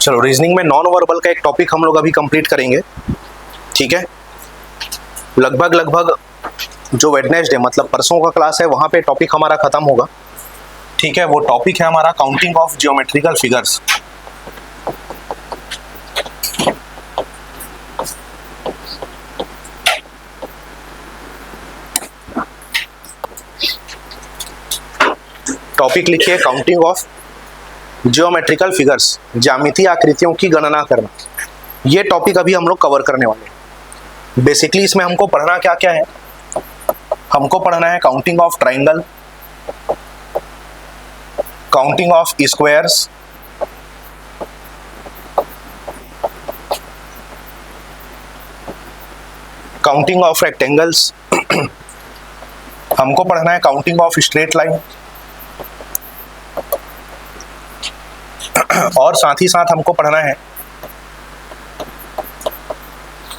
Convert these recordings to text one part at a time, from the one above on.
चलो, रीजनिंग में non verbal का एक टॉपिक हम लोग अभी कंप्लीट करेंगे। ठीक है, लगभग जो वेडनेसडे मतलब परसों का क्लास है वहाँ पे टॉपिक हमारा खत्म होगा। ठीक है, वो टॉपिक है हमारा counting of geometrical figures. Topic लिखिए काउंटिंग ऑफ जियोमेट्रिकल फिगर्स, ज्यामितीय आकृतियों की गणना करना। ये टॉपिक अभी हम लोग कवर करने वाले हैं। बेसिकली इसमें हमको पढ़ना क्या क्या है, हमको पढ़ना है counting of triangle, counting of squares, counting of rectangles, हमको पढ़ना है काउंटिंग ऑफ स्ट्रेट लाइन, और साथ ही साथ हमको पढ़ना है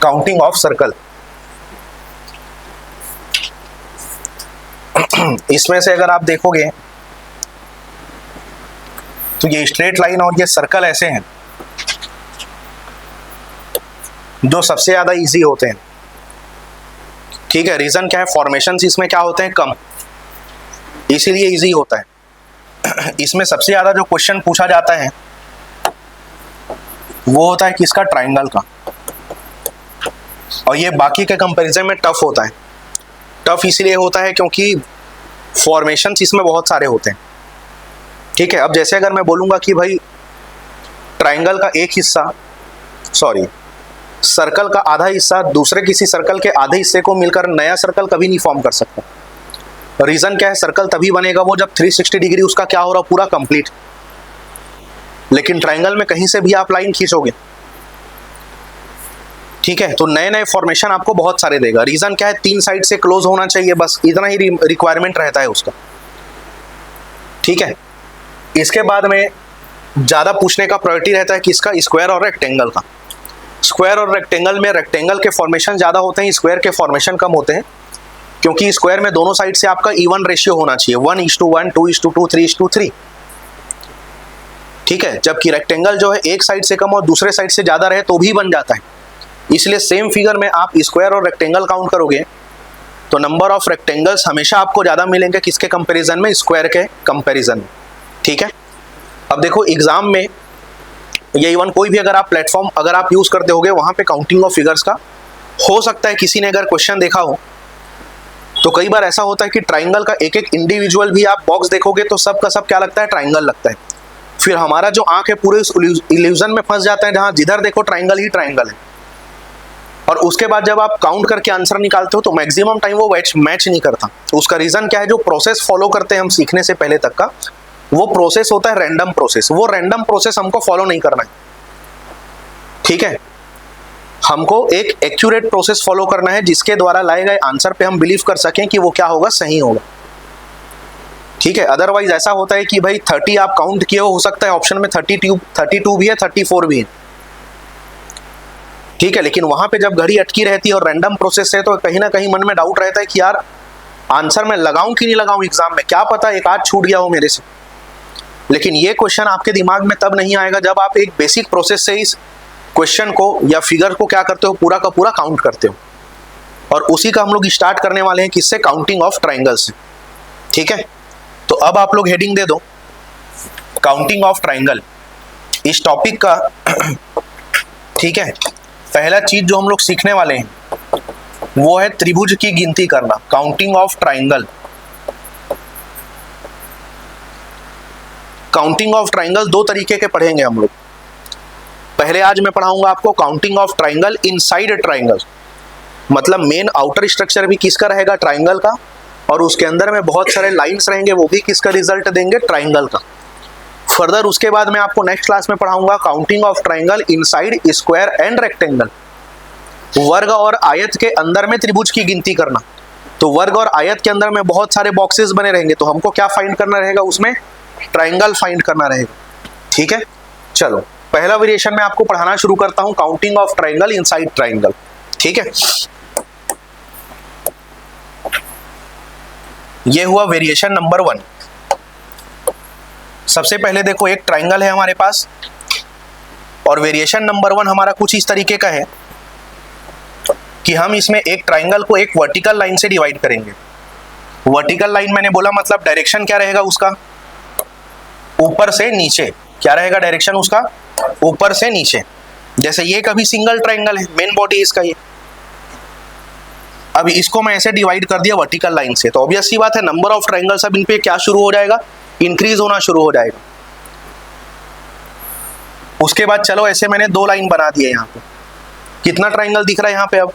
काउंटिंग ऑफ सर्कल। इसमें से अगर आप देखोगे तो ये स्ट्रेट लाइन और ये सर्कल ऐसे हैं जो सबसे ज्यादा इजी होते हैं। ठीक है, रीजन क्या है, फॉर्मेशंस इसमें क्या होते हैं, कम, इसीलिए इजी होता है। इसमें सबसे ज्यादा जो क्वेश्चन पूछा जाता है वो होता है किसका, ट्राइंगल का, और ये बाकी के कंपैरिजन में टफ होता है। टफ इसलिए होता है क्योंकि फॉर्मेशंस इसमें बहुत सारे होते हैं। ठीक है, अब जैसे अगर मैं बोलूंगा कि भाई ट्राइंगल का एक हिस्सा, सर्कल का आधा हिस्सा दूसरे किसी सर्कल के आधे हिस्से को मिलकर नया सर्कल कभी नहीं फॉर्म कर सकता। रीजन क्या है, सर्कल तभी बनेगा वो जब 360 डिग्री उसका क्या हो रहा, पूरा कंप्लीट। लेकिन ट्राइंगल में कहीं से भी आप लाइन खींचोगे, ठीक है, तो नए नए फॉर्मेशन आपको बहुत सारे देगा। रीजन क्या है, 3 साइड से क्लोज होना चाहिए, बस इतना ही रिक्वायरमेंट रहता है उसका। ठीक है, इसके बाद में ज्यादा पूछने का प्रायोरिटी रहता है किसका, स्क्वायर और रेक्टेंगल का। स्क्वायर और रेक्टेंगल में रेक्टेंगल के फॉर्मेशन ज्यादा होते हैं, स्क्वायर के फॉर्मेशन कम होते हैं, क्योंकि स्क्वायर में दोनों साइड से आपका इवन रेशियो होना चाहिए, 1:1, 2:2, 3:3। ठीक है, जबकि रेक्टेंगल जो है एक साइड से कम और दूसरे साइड से ज्यादा रहे तो भी बन जाता है। इसलिए सेम फिगर में आप स्क्वायर और रेक्टेंगल काउंट करोगे तो नंबर ऑफ रेक्टेंगल्स हमेशा आपको ज्यादा मिलेंगे किसके कंपैरिजन में, स्क्वायर के कंपैरिजन में। ठीक है, अब देखो एग्जाम में या इवन कोई भी अगर आप प्लेटफॉर्म अगर आप यूज करते होगे वहां पे काउंटिंग ऑफ फिगर्स का हो सकता है किसी ने अगर क्वेश्चन देखा हो तो कई बार ऐसा होता है कि ट्राइंगल का एक एक इंडिविजुअल भी आप बॉक्स देखोगे तो सब का सब क्या लगता है, ट्राइंगल लगता है। फिर हमारा जो आंख है पूरे उस इल्यूजन में फंस जाता है जहां जिधर देखो ट्राइंगल ही ट्राइंगल है, और उसके बाद जब आप काउंट करके आंसर निकालते हो तो मैक्सिमम टाइम वो मैच नहीं करता। उसका रीजन क्या है, जो प्रोसेस फॉलो करते हैं हम सीखने से पहले तक का, वो प्रोसेस होता है रैंडम प्रोसेस। वो रैंडम प्रोसेस हमको फॉलो नहीं करना है। ठीक है, हमको एक एक्यूरेट प्रोसेस फॉलो करना है जिसके द्वारा लाए गए आंसर पे हम बिलीव कर सकें कि वो क्या होगा, सही होगा। ठीक है, अदरवाइज ऐसा होता है कि भाई 30 आप काउंट किए हो सकता है ऑप्शन में 32 भी है, 34 भी है। ठीक है, लेकिन वहां पे जब घड़ी अटकी रहती है और रैंडम प्रोसेस है तो कहीं ना कहीं मन में डाउट रहता है कि यार आंसर मैं लगाऊं कि नहीं लगाऊं एग्जाम में, क्या पता एक आध छूट गया हो मेरे से। लेकिन ये क्वेश्चन आपके दिमाग में तब नहीं आएगा जब आप एक बेसिक प्रोसेस से इस क्वेश्चन को या फिगर को क्या करते हो, पूरा का पूरा काउंट करते हो। और उसी का हम लोग स्टार्ट करने वाले हैं किससे, काउंटिंग ऑफ ट्राइंगल से। ठीक है, तो अब आप लोग हेडिंग दे दो काउंटिंग ऑफ ट्राइंगल इस टॉपिक का। ठीक है, पहला चीज जो हम लोग सीखने वाले हैं वो है त्रिभुज की गिनती करना, counting of triangle. Counting of triangle 2 तरीके के पढ़ेंगे हम लोग। पहले आज मैं पढ़ाऊंगा आपको counting of triangle inside triangle, मतलब मेन आउटर स्ट्रक्चर भी किसका रहेगा, ट्राइंगल का, और उसके अंदर में बहुत सारे लाइंस रहेंगे वो भी किसका रिजल्ट देंगे, ट्राइंगल का। फर्दर उसके बाद मैं आपको नेक्स्ट क्लास में पढ़ाऊंगा counting of triangle inside square and rectangle, वर्ग और आयत के अंदर में त्रिभुज की गिनती करना। तो वर्ग और आयत के अंदर में बहुत सारे बॉक्सेस बने रहेंगे तो हमको क्या फाइंड करना रहेगा, उसमें ट्राइंगल फाइंड करना रहेगा। ठीक है, चलो पहला वेरिएशन में आपको पढ़ाना शुरू करता हूं, counting of triangle inside triangle. ठीक है, ये हुआ वेरिएशन नंबर 1। सबसे पहले देखो एक ट्राइंगल है हमारे पास और वेरिएशन नंबर 1 हमारा कुछ इस तरीके का है कि हम इसमें एक ट्राइंगल को एक वर्टिकल लाइन से डिवाइड करेंगे। वर्टिकल लाइन मैंने बोला मतलब डायरेक्शन क्या रहेगा उसका, ऊपर से नीचे। क्या रहेगा डायरेक्शन उसका, ऊपर से नीचे। जैसे ये कभी सिंगल ट्राइंगल है, मेन बॉडी इसका ये, अब इसको मैं ऐसे डिवाइड कर दिया वर्टिकल लाइन से, तो ऑब्वियस सी बात है नंबर ऑफ ट्राइंगल्स अब इन पे क्या शुरू हो जाएगा, इंक्रीज होना शुरू हो जाएगा। उसके बाद चलो ऐसे मैंने 2 लाइन बना दिए यहाँ पे, कितना ट्राइंगल दिख रहा है यहाँ पे, अब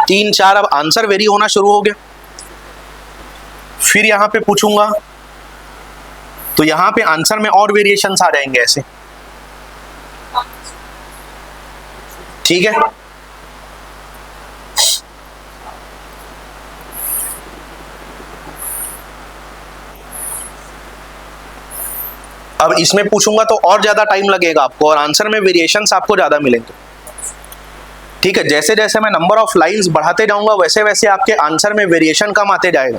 3 4। अब आंसर वेरी होना शुरू हो गया। फिर यहाँ पे पूछूंगा तो यहाँ पे आंसर में और वेरिएशंस आ जाएंगे ऐसे, ठीक है। अब इसमें पूछूंगा तो और ज्यादा टाइम लगेगा आपको और आंसर में वेरिएशंस आपको ज्यादा मिलेंगे, ठीक है। जैसे जैसे मैं नंबर ऑफ लाइंस बढ़ाते जाऊंगा वैसे वैसे आपके आंसर में वेरिएशन कम आते जाएगा,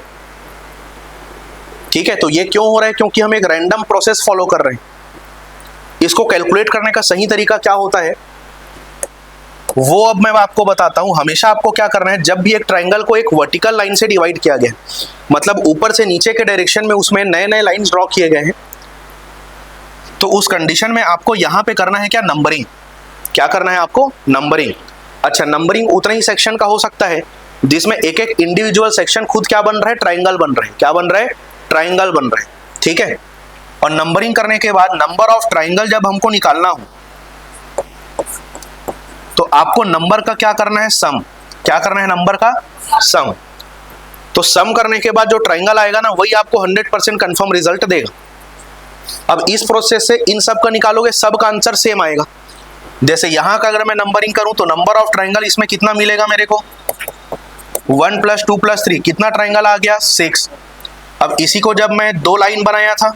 ठीक है। तो ये क्यों हो रहा है, क्योंकि हम एक रैंडम प्रोसेस फॉलो कर रहे हैं। इसको कैलकुलेट करने का सही तरीका क्या होता है वो अब मैं आपको बताता हूं। हमेशा आपको क्या करना है, जब भी एक ट्राइंगल को एक वर्टिकल लाइन से डिवाइड किया गया, मतलब ऊपर से नीचे के डायरेक्शन में उसमें नए नए लाइंस ड्रॉ किए गए हैं, तो उस कंडीशन में आपको यहां पे करना है क्या, नंबरिंग। क्या करना है आपको, नंबरिंग। अच्छा, नंबरिंग उतना ही सेक्शन का हो सकता है जिसमें एक एक इंडिविजुअल सेक्शन खुद क्या बन रहा है, ट्राइंगल बन रहे हैं। क्या बन रहा है, ट्राइंगल बन रहे हैं, ठीक है। और नंबरिंग करने के बाद नंबर ऑफ ट्राइंगल जब हमको निकालना हो तो आपको नंबर का क्या करना है, सम। क्या करना है, नंबर का सम। तो सम करने के बाद जो ट्राइंगल आएगा ना वही आपको 100% कंफर्म रिजल्ट देगा। अब इस प्रोसेस से इन सब का निकालोगे, सब का आंसर सेम आएगा। जैसे यहां का अगर मैं नंबरिंग करूं तो नंबर ऑफ ट्राइंगल इसमें कितना मिलेगा मेरे को, 1 + 2 + 3, कितना ट्राइंगल आ गया, 6। अब इसी को जब मैं 2 लाइन बनाया था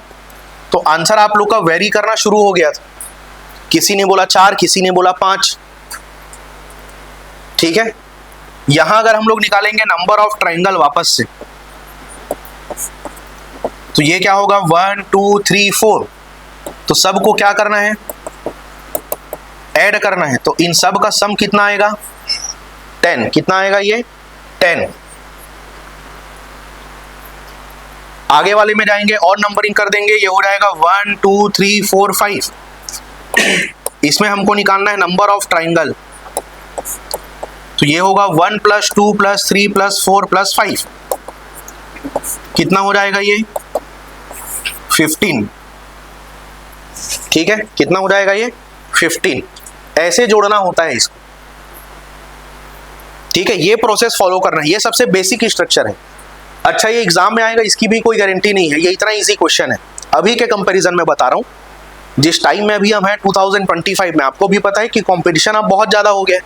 तो आंसर आप लोग का वेरी करना शुरू हो गया था। किसी ने बोला 4, किसी ने बोला 5, ठीक है। यहां अगर हम लोग निकालेंगे नंबर ऑफ ट्राइंगल वापस से तो ये क्या होगा, 1 2 3 4। तो सबको क्या करना है, ऐड करना है। तो इन सब का सम कितना आएगा, 10। कितना आएगा ये, 10। आगे वाले में जाएंगे और नंबरिंग कर देंगे, ये हो जाएगा 1 2 3 4 5। इसमें हमको निकालना है नंबर ऑफ ट्राइंगल, तो ये होगा 1 + 2 + 3 + 4 + 5। कितना हो जाएगा ये, 15, ठीक है। कितना हो जाएगा ये, 15। ऐसे जोड़ना होता है इसको, ठीक है। ये प्रोसेस फॉलो करना है, ये सबसे बेसिक स्ट्रक्चर है। अच्छा, ये एग्जाम में आएगा इसकी भी कोई गारंटी नहीं है, ये इतना इजी क्वेश्चन है। अभी के कंपैरिजन में बता रहा हूं, जिस टाइम में अभी हम हैं 2025 में, आपको भी पता है कि कंपटीशन अब बहुत ज्यादा हो गया है,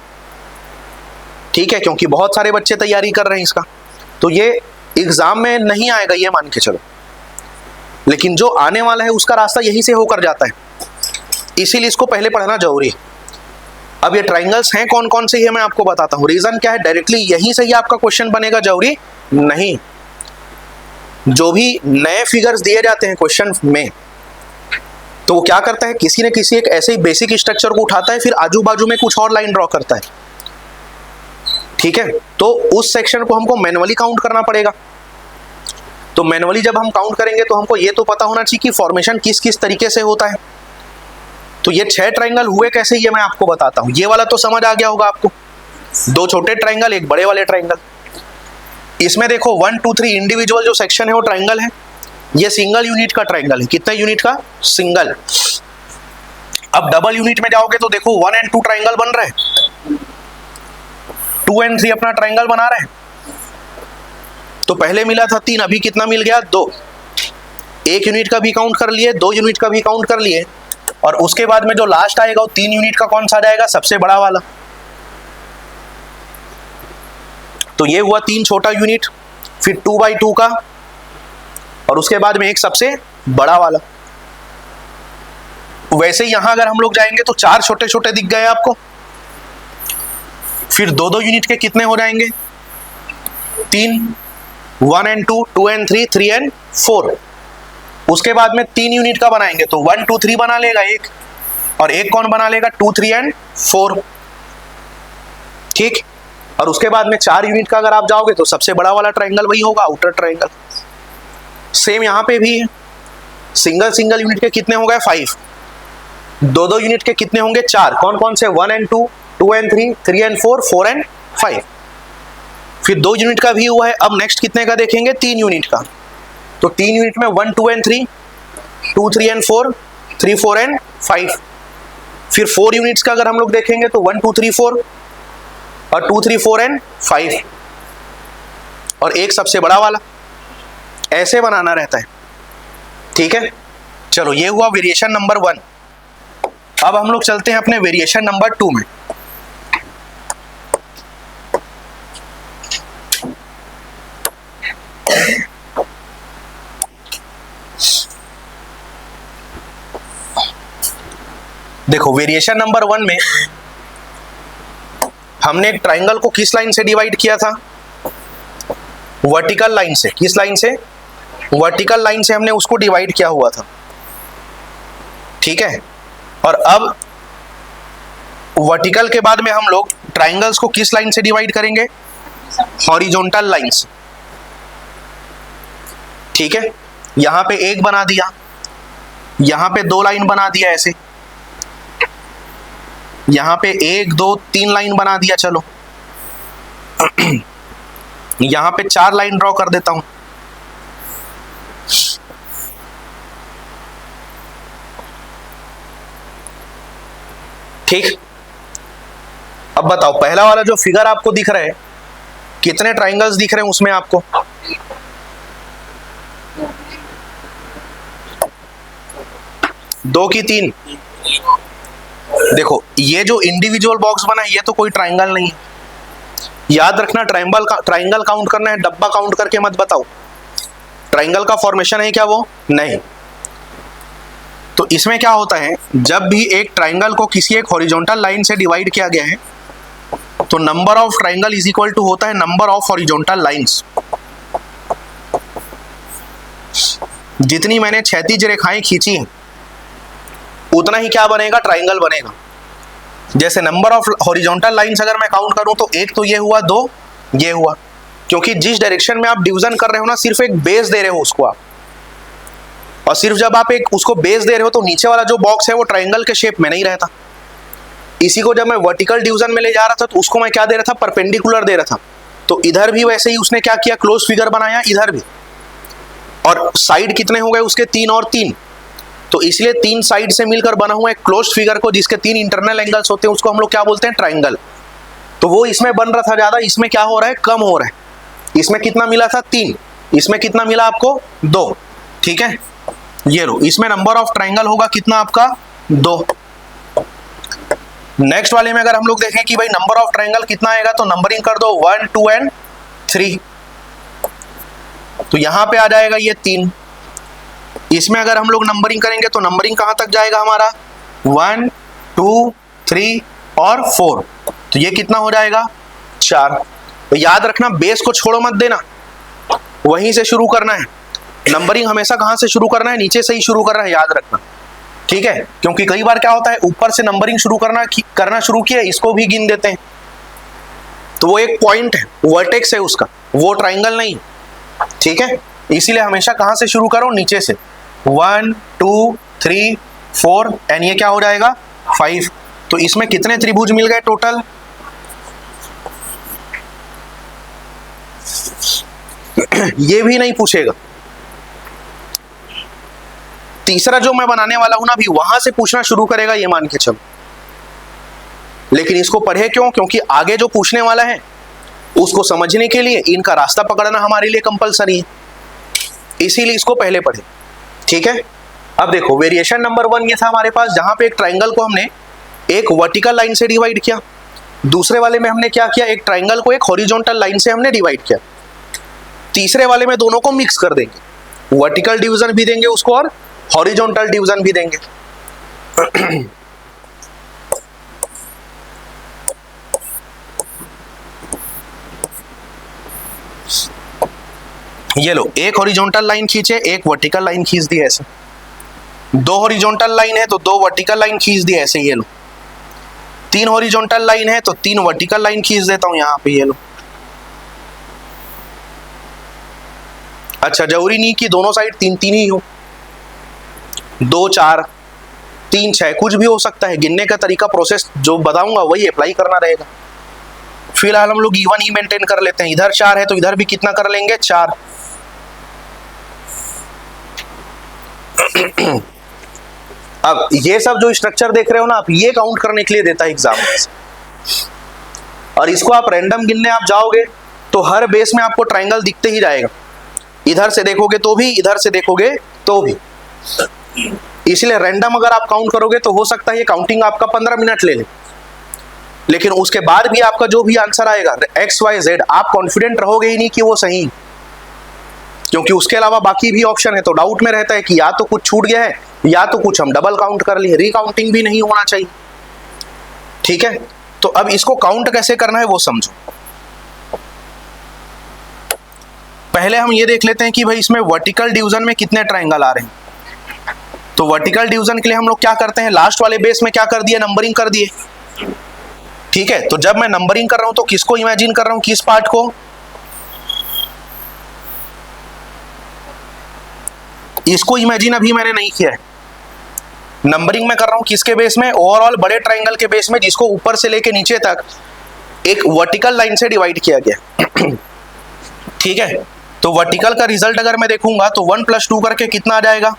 ठीक है, क्योंकि बहुत सारे बच्चे तैयारी कर रहे हैं इसका। तो ये एग्जाम में नहीं आएगा ये मान के चलो, लेकिन जो आने वाला है उसका रास्ता यहीं से होकर जाता है, इसीलिए इसको पहले पढ़ना जरूरी है। अब ये ट्राइंगल्स हैं कौन कौन से, ये मैं आपको बताता हूँ। रीजन क्या है, डायरेक्टली यहीं से ही आपका क्वेश्चन बनेगा जरूरी नहीं। जो भी नए फिगर्स दिए जाते हैं क्वेश्चन में, तो वो क्या करता है, किसी न किसी एक ऐसे ही बेसिक स्ट्रक्चर को उठाता है, फिर आजू बाजू में कुछ और लाइन ड्रॉ करता है, ठीक है। तो उस सेक्शन को हमको मैनुअली काउंट करना पड़ेगा। तो मैनुअली जब हम काउंट करेंगे तो हमको ये तो पता होना चाहिए कि फॉर्मेशन किस किस तरीके से होता है। तो ये 6 ट्राइंगल हुए कैसे, ये मैं आपको बताता हूं। ये वाला तो समझ आ गया होगा आपको, 2 छोटे ट्राइंगल, एक बड़े वाले ट्राइंगल। इसमें देखो 1 2 3 इंडिविजुअल जो सेक्शन है वो ट्राइंगल है, ये सिंगल यूनिट का ट्राइंगल है। कितने यूनिट का, सिंगल। अब डबल यूनिट में जाओगे तो देखो 1 और 2 ट्राइंगल बन रहे हैं, 2 और 3 अपना ट्राइंगल बना रहे हैं। तो पहले मिला था 3, अभी कितना मिल गया, 2। 1 यूनिट का भी काउंट कर लिए, 2 यूनिट का भी काउंट कर लिए, और उसके बाद में जो लास्ट आएगा वो 3 यूनिट का कौन सा जाएगा, सबसे बड़ा वाला। तो ये हुआ 3 छोटा यूनिट, फिर 2x2 का, और उसके बाद में एक सबसे बड़ा वाला। वैसे यहां अगर हम लोग जाएंगे तो 4 छोटे छोटे दिख गए आपको, फिर दो दो यूनिट के कितने हो जाएंगे? 3, 1 and 2, 2 and 3, 3 and 4। उसके बाद में 3 यूनिट का बनाएंगे तो 1, 2, 3 बना लेगा एक, और एक कौन बना लेगा? 2, 3 and 4। ठीक। और उसके बाद में 4 यूनिट का अगर आप जाओगे तो सबसे बड़ा वाला ट्राइंगल वही होगा, आउटर ट्राइंगल। सेम यहां पे भी सिंगल सिंगल यूनिट के कितने हो गए? 5। दो दो यूनिट के कितने होंगे? 4। कौन कौन से? 1 and 2, 2 and 3, 3 and 4, 4 and 5। फिर 2 यूनिट का भी हुआ है। अब नेक्स्ट कितने का देखेंगे? 3 यूनिट का। तो 3 यूनिट में 1, 2 and 3, 2, 3 and 4, 3, 4 and 5। फिर 4 यूनिट्स का अगर हम लोग देखेंगे तो 1, 2, 3, 4 और 2, 3, 4 and 5, और एक सबसे बड़ा वाला। ऐसे बनाना रहता है। ठीक है, चलो ये हुआ वेरिएशन नंबर 1। अब हम लोग चलते हैं अपने वेरिएशन नंबर 2 में। देखो वेरिएशन नंबर 1 में हमने एक ट्राइंगल को किस लाइन से डिवाइड किया था? वर्टिकल लाइन से। किस लाइन से? वर्टिकल लाइन से हमने उसको डिवाइड किया हुआ था। ठीक है, और अब वर्टिकल के बाद में हम लोग ट्राइंगल्स को किस लाइन से डिवाइड करेंगे? हॉरिजॉन्टल लाइन से। ठीक है, यहां पे एक बना दिया, यहां पे 2 लाइन बना दिया, ऐसे यहां पे 1, 2, 3 लाइन बना दिया। चलो यहां पे 4 लाइन ड्रॉ कर देता हूं। ठीक, अब बताओ पहला वाला जो फिगर आपको दिख रहा है, कितने ट्राइंगल्स दिख रहे हैं उसमें आपको? दो की 3? देखो ये जो इंडिविजुअल बॉक्स बना है ये तो कोई ट्राइंगल नहीं है। याद रखना, ट्राइंगल काउंट करना है, डब्बा काउंट करके मत बताओ। ट्राइंगल का फॉर्मेशन है क्या वो? नहीं। तो इसमें क्या होता है, जब भी एक ट्राइंगल को किसी एक हॉरिजॉन्टल लाइन से डिवाइड किया गया है तो number of triangle is equal to होता है नंबर ऑफ हॉरिजॉन्टल लाइंस। जितनी मैंने क्षैतिज रेखाएं खींची हैं उतना ही क्या बनेगा? ट्राइंगल बनेगा। जैसे नंबर ऑफ हॉरिजॉन्टल लाइंस अगर मैं काउंट करूं तो एक तो ये हुआ, 2 ये हुआ, क्योंकि जिस डायरेक्शन में आप डिवीजन कर रहे हो ना, सिर्फ एक बेस दे रहे हो उसको आप, और सिर्फ जब आप एक उसको बेस दे रहे हो तो नीचे वाला जो बॉक्स है वो ट्राइंगल के शेप में नहीं रहता। इसी को जब मैं वर्टिकल डिवीजन में ले जा रहा था तो उसको मैं क्या दे रहा था? परपेंडिकुलर दे रहा था। तो इधर भी वैसे ही उसने क्या किया? क्लोज फिगर बनाया, इधर भी। और साइड कितने हो गए उसके? 3 और 3। तो इसलिए 3 साइड से मिलकर बना हुआ एक क्लोज्ड फिगर को, जिसके 3 इंटरनल एंगल्स होते हैं, उसको हम लोग क्या बोलते हैं? ट्राइंगल। तो वो इसमें बन रहा था ज्यादा, इसमें क्या हो रहा है? कम हो रहा है। इसमें कितना मिला था? 3। इसमें कितना मिला आपको? 2। ठीक है, ये लो, इसमें नंबर ऑफ ट्राइंगल होगा कितना आपका? 2। नेक्स्ट वाले में अगर हम लोग देखें कि भाई नंबर ऑफ ट्राइंगल कितना आएगा, तो नंबरिंग कर दो 1, 2 and 3। तो यहां पे आ जाएगा ये 3। इसमें अगर हम लोग नंबरिंग करेंगे तो नंबरिंग कहां तक जाएगा हमारा? 1, 2, 3 और 4। तो ये कितना हो जाएगा? 4। तो याद रखना, बेस को छोड़ो मत देना, वहीं से शुरू करना है। नंबरिंग हमेशा कहां से शुरू करना है? नीचे से ही शुरू करना है, याद रखना। ठीक है, क्योंकि कई बार क्या होता है, ऊपर से नंबरिंग शुरू करना शुरू किया, इसको भी गिन देते हैं। तो वो एक पॉइंट है, वर्टेक्स है उसका, वो ट्राइंगल नहीं। ठीक है, इसीलिए हमेशा कहां से शुरू करो? नीचे से। 1, 2, 3, 4 एंड ये क्या हो जाएगा? 5। तो इसमें कितने त्रिभुज मिल गए टोटल? ये भी नहीं पूछेगा। तीसरा जो मैं बनाने वाला हूं ना, अभी वहां से पूछना शुरू करेगा, ये मान के चलो। लेकिन इसको पढ़े क्यों? क्योंकि आगे जो पूछने वाला है उसको समझने के लिए इनका रास्ता पकड़ना हमारे लिए कंपलसरी है, इसीलिए इसको पहले पढ़े। ठीक है, अब देखो वेरिएशन नंबर 1 ये था हमारे पास, जहां पे एक ट्राइंगल को हमने एक वर्टिकल लाइन से डिवाइड किया। दूसरे वाले में हमने क्या किया? एक ट्राइंगल को एक हॉरिजॉन्टल लाइन से हमने डिवाइड किया। तीसरे वाले में दोनों को मिक्स कर देंगे, वर्टिकल डिवीजन भी देंगे उसको और हॉरिजॉन्टल डिवीजन भी देंगे। ये लो, एक हॉरिजॉन्टल लाइन खींचे, एक वर्टिकल लाइन खींच दी ऐसे, दो हॉरिजॉन्टल लाइन है तो दो वर्टिकल लाइन खींच दी ऐसे, ये लो, तीन हॉरिजॉन्टल लाइन है तो तीन वर्टिकल लाइन खींच देता हूं यहां पे, ये लो। अच्छा, जरूरी नहीं कि दोनों साइड तीन तीन ही हो, 2 4 3 6 कुछ भी हो सकता है। गिनने का तरीका, प्रोसेस जो बताऊंगा वही अप्लाई करना रहेगा। फिलहाल हम लोग इवन ही मेंटेन कर लेते हैं। इधर 4 है तो इधर भी कितना कर लेंगे, 4। अब ये सब जो स्ट्रक्चर देख रहे हो ना आप, ये काउंट करने के लिए देता है एग्जाम में, और इसको आप रैंडम गिनने आप जाओगे तो हर बेस में आपको ट्राइंगल दिखते ही जाएगा। इधर से देखोगे तो भी, इधर से देखोगे तो भी। इसलिए रैंडम अगर आप काउंट करोगे तो हो सकता है ये काउंटिंग आपका 15 मिनट ले ले, लेकिन उसके बाद भी आपका जो भी आंसर आएगा एक्स वाई जेड, आप कॉन्फिडेंट रहोगे ही नहीं कि वो सही, क्योंकि उसके अलावा बाकी भी ऑप्शन है। तो डाउट में रहता है कि या तो कुछ छूट गया है या तो कुछ हम डबल काउंट कर लिए। रिकाउंटिंग भी नहीं होना चाहिए, ठीक है। तो अब इसको काउंट कैसे करना है वो समझो। पहले हम ये देख लेते हैं कि भाई इसमें वर्टिकल डिवीजन में कितने ट्राइंगल आ रहे हैं। तो वर्टिकल डिवीजन के लिए हम लोग क्या करते हैं, लास्ट वाले बेस में क्या कर दिए, नंबरिंग कर दिए, ठीक है। तो जब मैं नंबरिंग कर रहा हूं तो किसको इमेजिन कर रहा हूं, किस पार्ट को, इसको इमेजिन अभी मैंने नहीं किया है। नंबरिंग में कर रहा हूं किसके बेस में, ओवरऑल बड़े ट्राइंगल के बेस में, जिसको ऊपर से लेके नीचे तक एक वर्टिकल लाइन से डिवाइड किया गया, ठीक है। तो वर्टिकल का रिजल्ट अगर मैं देखूंगा तो 1 + 2 करके कितना आ जाएगा।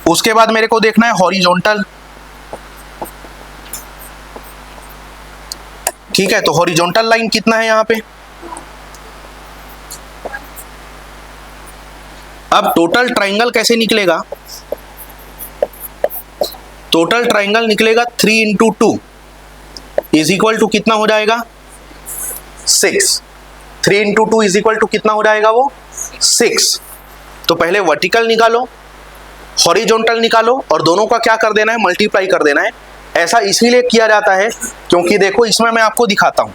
उसके बाद मेरे को देखना है हॉरिजॉन्टल, ठीक है। तो हॉरिजॉन्टल लाइन कितना है यहां पे। अब टोटल ट्राइंगल कैसे निकलेगा, टोटल ट्राइंगल निकलेगा 3 × 2 = कितना हो जाएगा, 6। 3 × 2 = कितना हो जाएगा वो, 6। तो पहले वर्टिकल निकालो, हॉरिजॉन्टल निकालो, और दोनों का क्या कर देना है, मल्टीप्लाई कर देना है। ऐसा इसीलिए किया जाता है क्योंकि देखो इसमें मैं आपको दिखाता हूं।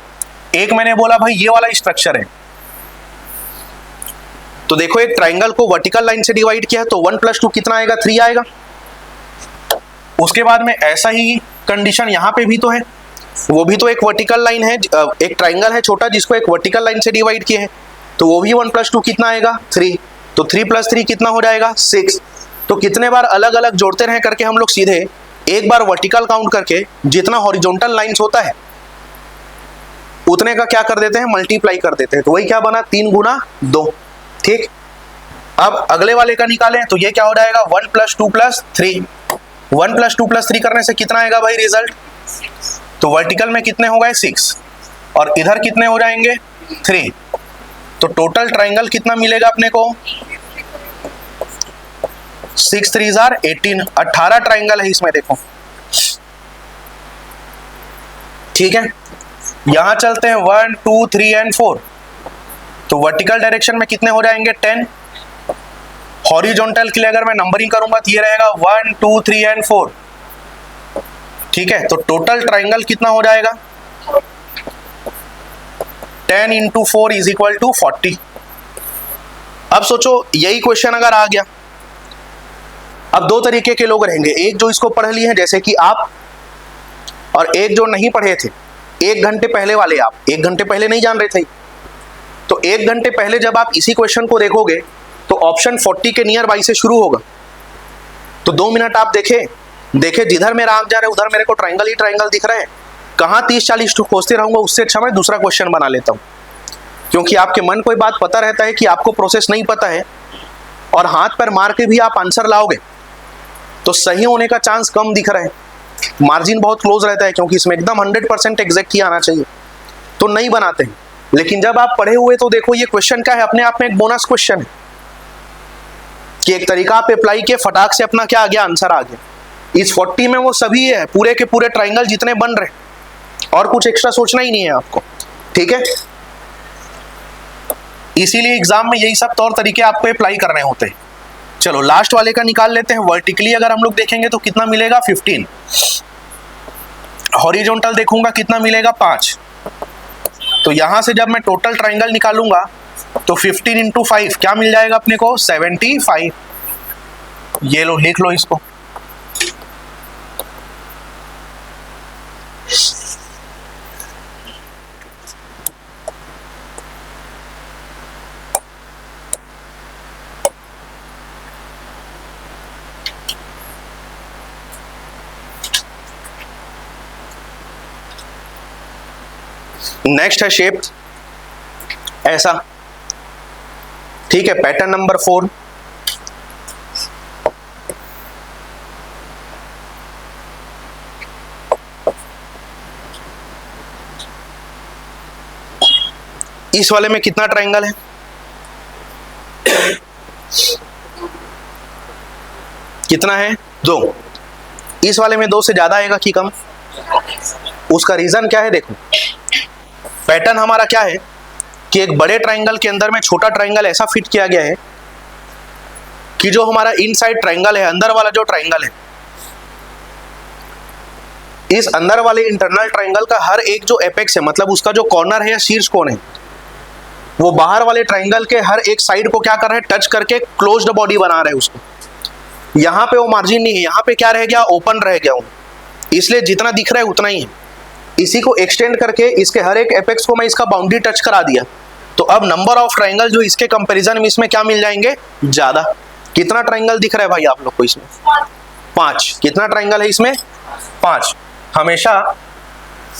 एक मैंने बोला भाई ये वाला स्ट्रक्चर है, तो देखो एक ट्राइंगल को वर्टिकल लाइन से डिवाइड किया है तो 1 + 2 कितना आएगा, 3 आएगा। उसके बाद में ऐसा ही कंडीशन यहाँ पे भी तो है, वो भी तो एक वर्टिकल लाइन है, एक ट्राइंगल है छोटा जिसको एक वर्टिकल लाइन से डिवाइड किए हैं, तो वो भी 1 + 2 कितना आएगा, 3। तो 3 + 3 कितना हो जाएगा, 6। तो कितने बार अलग अलग जोड़ते रहे करके हम लोग सीधे एक बार वर्टिकल काउंट करके जितना हॉरिजॉन्टल लाइंस होता है उतने का क्या कर देते हैं, मल्टीप्लाई कर देते हैं। तो वही क्या बना, 3 × 2, ठीक। अब अगले वाले का निकालें तो ये क्या हो जाएगा, 1 + 2 + 3। 1 + 2 + 3 करने से कितना आएगा भाई रिजल्ट। तो वर्टिकल में कितने हो गए, 6, और इधर कितने हो जाएंगे, 3। तो टोटल ट्राइंगल कितना मिलेगा अपने को, 6 × 3 = 18। 18 ट्राइंगल है इसमें देखो, ठीक है। यहां चलते हैं 1 2 3 और 4। तो वर्टिकल डायरेक्शन में कितने हो जाएंगे, 10। हॉरिजॉन्टल के लिए अगर मैं नंबरिंग करूंगा तो ये रहेगा 1 2 3 और 4, ठीक है। तो टोटल ट्राइंगल कितना हो जाएगा, 10 × 4 = 40। अब सोचो यही क्वेश्चन अगर आ गया, अब दो तरीके के लोग रहेंगे, एक जो इसको पढ़ लिए हैं जैसे कि आप, और एक जो नहीं पढ़े थे, 1 घंटे पहले वाले। आप 1 घंटे पहले नहीं जान रहे थे, तो 1 घंटे पहले जब आप इसी क्वेश्चन को देखोगे तो ऑप्शन 40 के नियर बाई से शुरू होगा। तो 2 मिनट आप देखे जिधर मेरा आंख जा रहा है उधर मेरे को ट्राइंगल ही ट्राइंगल दिख रहे हैं, कहाँ 30-40 खोजते रहूंगा, उससे अच्छा मैं दूसरा क्वेश्चन बना लेता हूँ। क्योंकि आपके मन को बात पता रहता है कि आपको प्रोसेस नहीं पता है, और हाथ पर मार के भी आप आंसर लाओगे तो सही होने का चांस कम दिख रहा है, मार्जिन बहुत क्लोज रहता है, क्योंकि इसमें एकदम 100% एग्जैक्ट ही आना चाहिए, तो नहीं बनाते हैं। लेकिन जब आप पढ़े हुए तो देखो ये क्वेश्चन क्या है, अपने आप में एक बोनस क्वेश्चन है कि एक तरीका आप अप्लाई किए, फटाक से अपना क्या आ गया, आंसर आ गया। इस 40 में वो सभी है, पूरे के पूरे ट्राइंगल जितने बन रहे, और कुछ एक्स्ट्रा सोचना ही नहीं है आपको, ठीक है। इसीलिए एग्जाम में यही सब तौर तरीके आपको अप्लाई करने होते हैं। चलो लास्ट वाले का निकाल लेते हैं। वर्टिकली अगर हम लोग देखेंगे तो कितना मिलेगा, 15। हॉरिजॉन्टल देखूंगा कितना मिलेगा, 5। तो यहां से जब मैं टोटल ट्राइंगल निकालूंगा तो 15 इंटू 5 क्या मिल जाएगा अपने को? 75। ये लो, लिख लो इसको। नेक्स्ट है शेप ऐसा, ठीक है। पैटर्न नंबर 4, इस वाले में कितना ट्रायंगल है? कितना है? 2। इस वाले में 2 से ज्यादा आएगा कि कम? उसका रीजन क्या है? देखो, पैटर्न हमारा क्या है कि एक बड़े ट्रायंगल के अंदर में छोटा ट्रायंगल ऐसा फिट किया गया है कि जो हमारा इनसाइड ट्रायंगल है, अंदर वाला जो ट्रायंगल है, इस अंदर वाले इंटरनल ट्रायंगल का हर एक जो एपेक्स है, मतलब उसका जो कॉर्नर है या शीर्ष कोण है, वो बाहर वाले ट्रायंगल के हर एक साइड को क्या कर रहे हैं? टच करके क्लोज्ड बॉडी बना रहे हैं उसको। यहाँ पे वो मार्जिन नहीं है, यहाँ पे क्या रह गया? ओपन रह गया वो, इसलिए जितना दिख रहा है उतना ही है। इसी को एक्सटेंड करके इसके हर एक एपेक्स को मैं इसका बाउंड्री टच करा दिया, तो अब नंबर ऑफ ट्रायंगल जो इसके कंपैरिजन में इसमें क्या मिल जाएंगे? ज्यादा। कितना ट्रायंगल दिख रहा है भाई आप लोग को इसमें? 5। कितना ट्रायंगल है इसमें? 5। हमेशा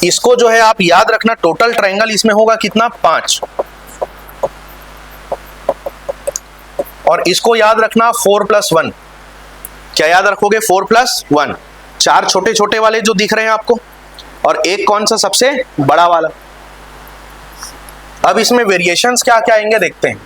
इसको जो है आप याद रखना, टोटल ट्रायंगल इसमें होगा कितना? 5। और इसको याद रखना 4 + 1। क्या याद रखोगे? 4 + 1। 4 छोटे छोटे वाले जो दिख रहे हैं आपको, और एक कौन सा? सबसे बड़ा वाला। अब इसमें वेरिएशंस क्या क्या आएंगे देखते हैं।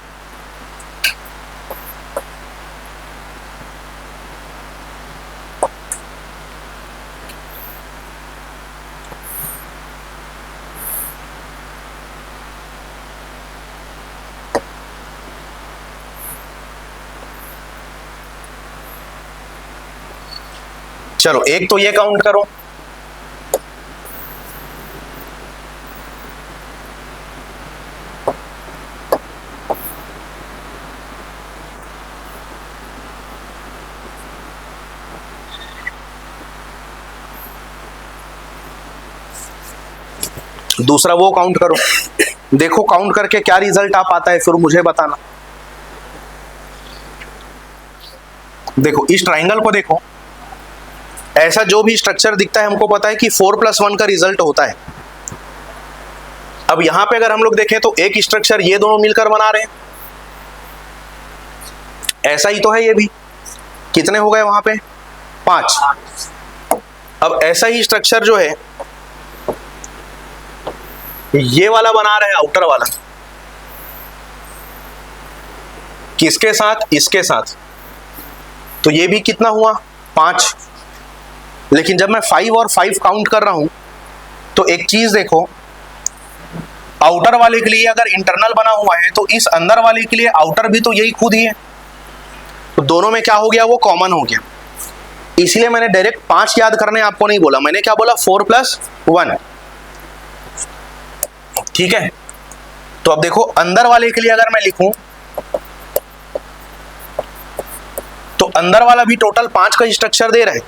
चलो, एक तो ये काउंट करो, दूसरा वो काउंट करो। देखो काउंट करके क्या रिजल्ट आ पाता है, फिर मुझे बताना। देखो इस ट्राइंगल को देखो, ऐसा जो भी स्ट्रक्चर दिखता है हमको पता है कि 4 + 1 का रिजल्ट होता है। अब यहां पे अगर हम लोग देखें तो एक स्ट्रक्चर ये दोनों मिलकर बना रहे हैं, ऐसा ही तो है ये भी। कितने हो गए वहां पे? 5। अब ऐसा ही स्ट्रक्चर जो है ये वाला बना रहे हैं, आउटर वाला, किसके साथ? इसके साथ। तो ये भी कितना हुआ? 5। लेकिन जब मैं 5 और 5 काउंट कर रहा हूं तो एक चीज देखो, आउटर वाले के लिए अगर इंटरनल बना हुआ है तो इस अंदर वाले के लिए आउटर भी तो यही खुद ही है, तो दोनों में क्या हो गया? वो कॉमन हो गया। इसलिए मैंने डायरेक्ट 5 याद करने आपको नहीं बोला, मैंने क्या बोला? 4 + 1। ठीक है। तो अब देखो अंदर वाले के लिए अगर मैं लिखूं तो अंदर वाला भी टोटल 5 का स्ट्रक्चर दे रहा है,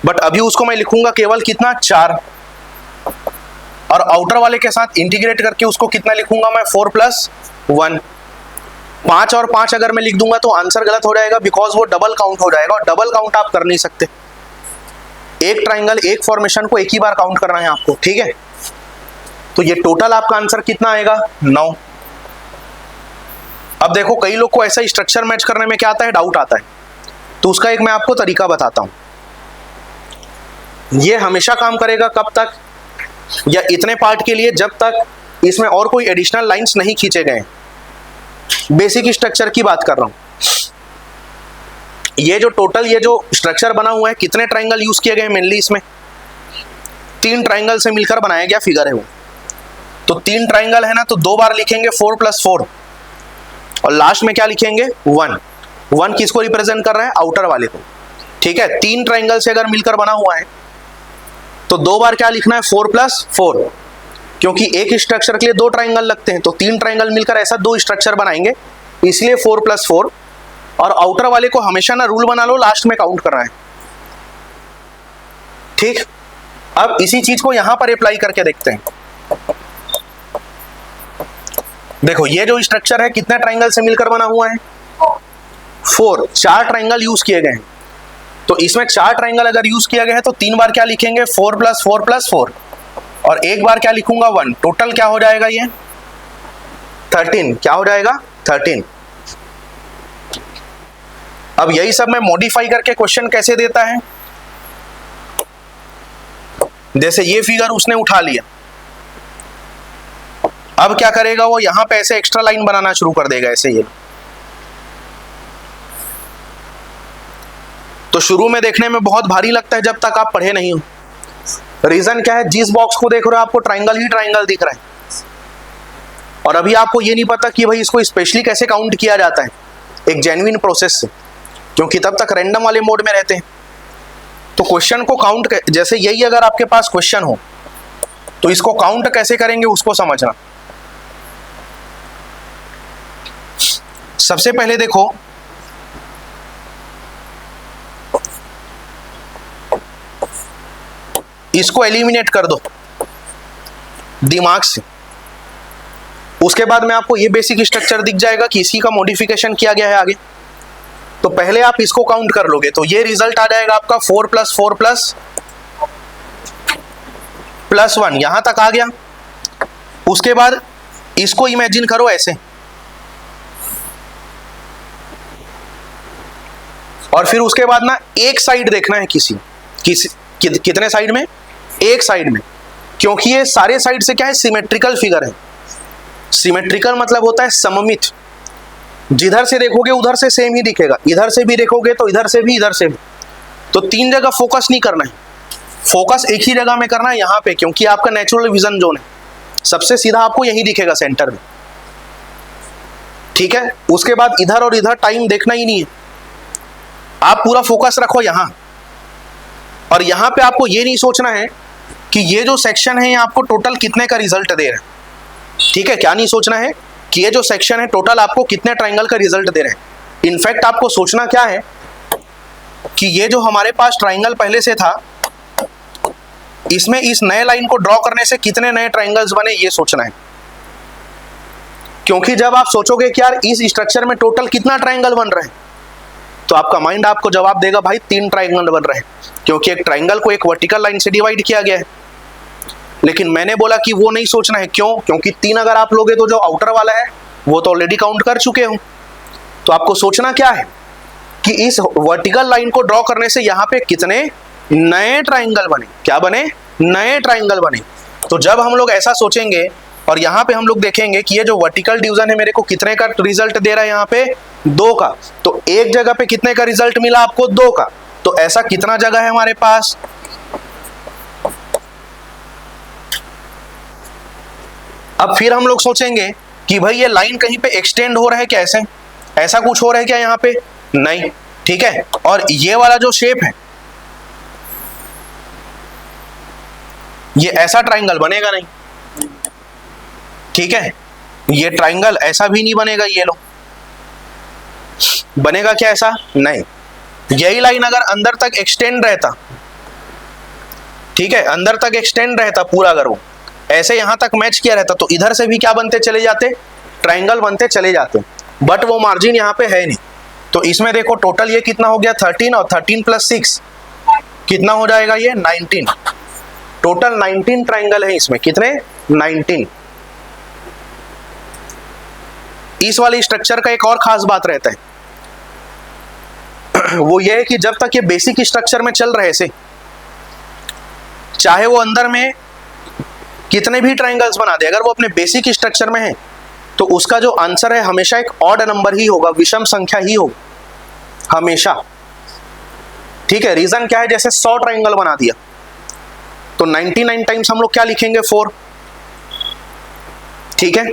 बट अभी उसको मैं लिखूंगा केवल कितना? 4। और आउटर वाले के साथ इंटीग्रेट करके उसको कितना लिखूंगा मैं? 4 + 1। 5 और 5 अगर मैं लिख दूंगा तो आंसर गलत हो जाएगा, बिकॉज वो डबल काउंट हो जाएगा, और डबल काउंट आप कर नहीं सकते। एक ट्राइंगल, एक फॉर्मेशन को एक ही बार काउंट करना है आपको, ठीक है। तो ये टोटल आपका आंसर कितना आएगा? 9। अब देखो कई लोग को ऐसा स्ट्रक्चर मैच करने में क्या आता है? डाउट आता है। तो उसका एक मैं आपको तरीका बताता हूं। ये हमेशा काम करेगा कब तक? या इतने पार्ट के लिए जब तक इसमें और कोई एडिशनल लाइंस नहीं खींचे गए। बेसिक स्ट्रक्चर की बात कर रहा हूं। ये जो टोटल ये जो स्ट्रक्चर बना हुआ है, कितने ट्राइंगल यूज किए गए मेनली इसमें? 3 ट्राइंगल से मिलकर बनाया गया फिगर है वो। तो 3 ट्राइंगल है ना, तो 2 बार लिखेंगे 4 + 4, और लास्ट में क्या लिखेंगे? 1। 1 किसको रिप्रेजेंट कर रहा है? आउटर वाले को, ठीक है। 3 ट्राइंगल से अगर मिलकर बना हुआ है तो 2 बार क्या लिखना है? 4 + 4। क्योंकि एक स्ट्रक्चर के लिए 2 ट्राइंगल लगते हैं, तो 3 ट्राइंगल मिलकर ऐसा 2 स्ट्रक्चर बनाएंगे, इसलिए 4 + 4। और आउटर वाले को हमेशा ना रूल बना लो लास्ट में काउंट करना है, ठीक। अब इसी चीज को यहां पर अप्लाई करके देखते हैं। देखो ये जो स्ट्रक्चर है कितने ट्राइंगल से मिलकर बना हुआ है? 4। 4 ट्राइंगल यूज किए गए हैं, तो इसमें 4 ट्राइंगल अगर यूज किया गया है तो 3 बार क्या लिखेंगे? 4 + 4 + 4, और एक बार क्या लिखूंगा? 1। टोटल क्या हो जाएगा? ये 13। क्या हो जाएगा? 13। अब यही सब मैं मॉडिफाई करके क्वेश्चन कैसे देता है, जैसे ये फिगर उसने उठा लिया, अब क्या करेगा वो? यहां पे ऐसे एक्स्ट्रा लाइन बनाना शुरू कर देगा, ऐसे ये। तो शुरू में देखने में बहुत भारी लगता है जब तक आप पढ़े नहीं हो। रीजन क्या है? जिस बॉक्स को देख रहे हो आपको ट्राइंगल ही ट्राइंगल दिख रहा है, और अभी आपको ये नहीं पता कि भाई इसको स्पेशली कैसे काउंट किया जाता है एक जेन्युइन प्रोसेस से, क्योंकि तब तक रैंडम वाले मोड में रहते हैं। तो क्वेश्चन को काउंट, जैसे यही अगर आपके पास क्वेश्चन हो तो इसको काउंट कैसे करेंगे उसको समझना। सबसे पहले देखो, इसको एलिमिनेट कर दो दिमाग से, उसके बाद में आपको ये बेसिक स्ट्रक्चर दिख जाएगा कि इसी का मॉडिफिकेशन किया गया है आगे। तो पहले आप इसको काउंट कर लोगे तो ये रिजल्ट आ जाएगा आपका 4 + 4 + 1, यहां तक आ गया। उसके बाद इसको इमेजिन करो ऐसे, और फिर उसके बाद ना एक साइड देखना है कितने साइड में? एक साइड में, क्योंकि ये सारे साइड से क्या है? सिमेट्रिकल फिगर है। सिमेट्रिकल मतलब होता है सममित, जिधर से देखोगे उधर से सेम ही दिखेगा, इधर से भी देखोगे तो इधर से भी, इधर से भी। तो 3 जगह फोकस नहीं करना है, फोकस एक ही जगह में करना है, यहाँ पे, क्योंकि आपका नेचुरल विजन जोन है, सबसे सीधा आपको यही दिखेगा सेंटर में, ठीक है। उसके बाद इधर और इधर टाइम देखना ही नहीं है, आप पूरा फोकस रखो यहां, और यहां पे आपको ये नहीं सोचना है कि ये जो सेक्शन है ये आपको टोटल कितने का रिजल्ट दे रहा है, ठीक है। क्या नहीं सोचना है कि ये जो सेक्शन है टोटल आपको कितने ट्राइंगल का रिजल्ट दे रहे हैं। इनफैक्ट आपको सोचना क्या है कि ये जो हमारे पास ट्राइंगल पहले से था, इसमें इस नए लाइन को ड्रॉ करने से कितने नए ट्राइंगल्स बने, ये सोचना है। क्योंकि जब आप सोचोगे कि यार इस स्ट्रक्चर में टोटल कितना ट्राइंगल बन रहे हैं, तो आपका माइंड आपको जवाब देगा भाई 3 ट्राइंगल बन रहे हैं, क्योंकि एक ट्राइंगल को एक वर्टिकल लाइन से डिवाइड किया गया है। लेकिन मैंने बोला कि वो नहीं सोचना है, क्यों? क्योंकि 3 अगर आप लोगे तो जो आउटर वाला है वो तो ऑलरेडी काउंट कर चुके हो। तो आपको सोचना क्या है कि इस वर्टिकल लाइन को ड्रॉ करने से यहाँ पे कितने नए ट्राइंगल बने। क्या बने? नए ट्राइंगल बने। तो जब हम लोग ऐसा सोचेंगे और यहाँ पे हम लोग देखेंगे कि ये जो वर्टिकल डिवीजन है मेरे को कितने का रिजल्ट दे रहा है, यहाँ पे 2 का, तो एक जगह पे कितने का रिजल्ट मिला आपको? 2 का। तो ऐसा कितना जगह है हमारे पास? अब फिर हम लोग सोचेंगे कि भाई ये लाइन कहीं पे एक्सटेंड हो रहा है क्या, ऐसा कुछ हो रहा है क्या यहाँ पे? नहीं, ठीक है। और ये वाला जो शेप है, ये ऐसा ट्राइंगल बनेगा नहीं, ठीक है। ये ट्राइंगल ऐसा भी नहीं बनेगा, ये लो, बनेगा क्या ऐसा? नहीं। यही लाइन अगर अंदर तक एक्सटेंड रहता, ठीक है, अंदर तक एक्सटेंड रहता पूरा, अगर वो ऐसे यहां तक मैच किया रहता तो इधर से भी क्या बनते चले जाते? ट्राइंगल बनते चले जाते। बट वो मार्जिन यहाँ पे है नहीं। तो इसमें देखो टोटल ये कितना हो गया? 13, और 13 + 6 कितना हो जाएगा? ये 19। टोटल 19 ट्राइंगल है इसमें। कितने? 19। इस वाले स्ट्रक्चर का एक और खास बात रहता है, वो ये है कि जब तक ये बेसिक स्ट्रक्चर में चल रहे से, चाहे वो अंदर में कितने भी ट्राइंगल्स बना दे, अगर वो अपने बेसिक स्ट्रक्चर में है तो उसका जो आंसर है हमेशा एक ऑड नंबर ही होगा, विषम संख्या ही होगा हमेशा, ठीक है। रीजन क्या है? जैसे 100 ट्राइंगल बना दिया तो 99 टाइम्स हम लोग क्या लिखेंगे? 4, ठीक है।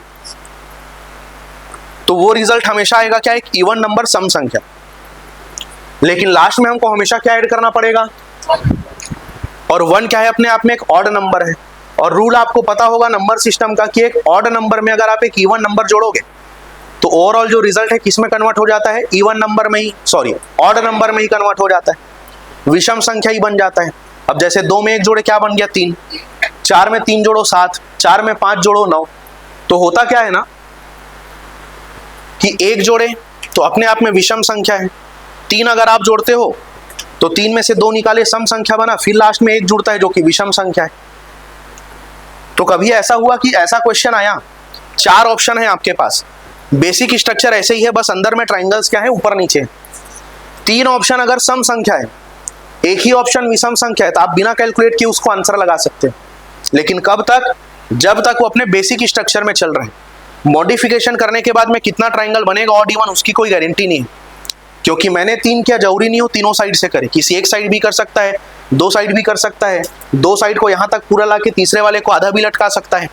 तो वो रिजल्ट हमेशा आएगा क्या? एक इवन नंबर, सम संख्या। लेकिन लास्ट में हमको हमेशा क्या ऐड करना पड़ेगा? और 1 क्या है? अपने आप में एक ऑड नंबर है। और रूल आपको पता होगा नंबर सिस्टम का कि एक ऑड नंबर में अगर आप एक इवन नंबर जोड़ोगे तो ओवरऑल जो रिजल्ट है किस में कन्वर्ट हो जाता है, इवन नंबर में ही, सॉरी ऑड नंबर में ही कन्वर्ट हो जाता है, विषम संख्या ही बन जाता है। अब जैसे 2 में 1 जोड़े क्या बन गया 3, 4 में 3 जोड़ो 7, 4 में 5 जोड़ो 9। तो होता क्या है ना कि 1 जोड़े तो अपने आप में विषम संख्या है, 3 अगर आप जोड़ते हो तो 3 में से 2 निकाले सम संख्या बना, फिर लास्ट में 1 जुड़ता है जो कि विषम संख्या है। तो कभी ऐसा हुआ कि ऐसा क्वेश्चन आया, 4 ऑप्शन है आपके पास, बेसिक स्ट्रक्चर ऐसे ही है, बस अंदर में ट्राइंगल्स क्या है ऊपर नीचे, 3 ऑप्शन अगर सम संख्या है, एक ही ऑप्शन विषम संख्या है, तो आप बिना कैलकुलेट किए उसको आंसर लगा सकते हैं। लेकिन कब तक, जब तक वो अपने बेसिक स्ट्रक्चर में चल रहे हैं। मॉडिफिकेशन करने के बाद में कितना ट्राइंगल बनेगा ऑड इवन उसकी कोई गारंटी नहीं है, क्योंकि मैंने 3 किया जरूरी नहीं हो तीनों साइड से करे, किसी एक साइड भी कर सकता है, 2 साइड भी कर सकता है, 2 साइड को यहां तक पूरा लाके तीसरे वाले को आधा भी लटका सकता है।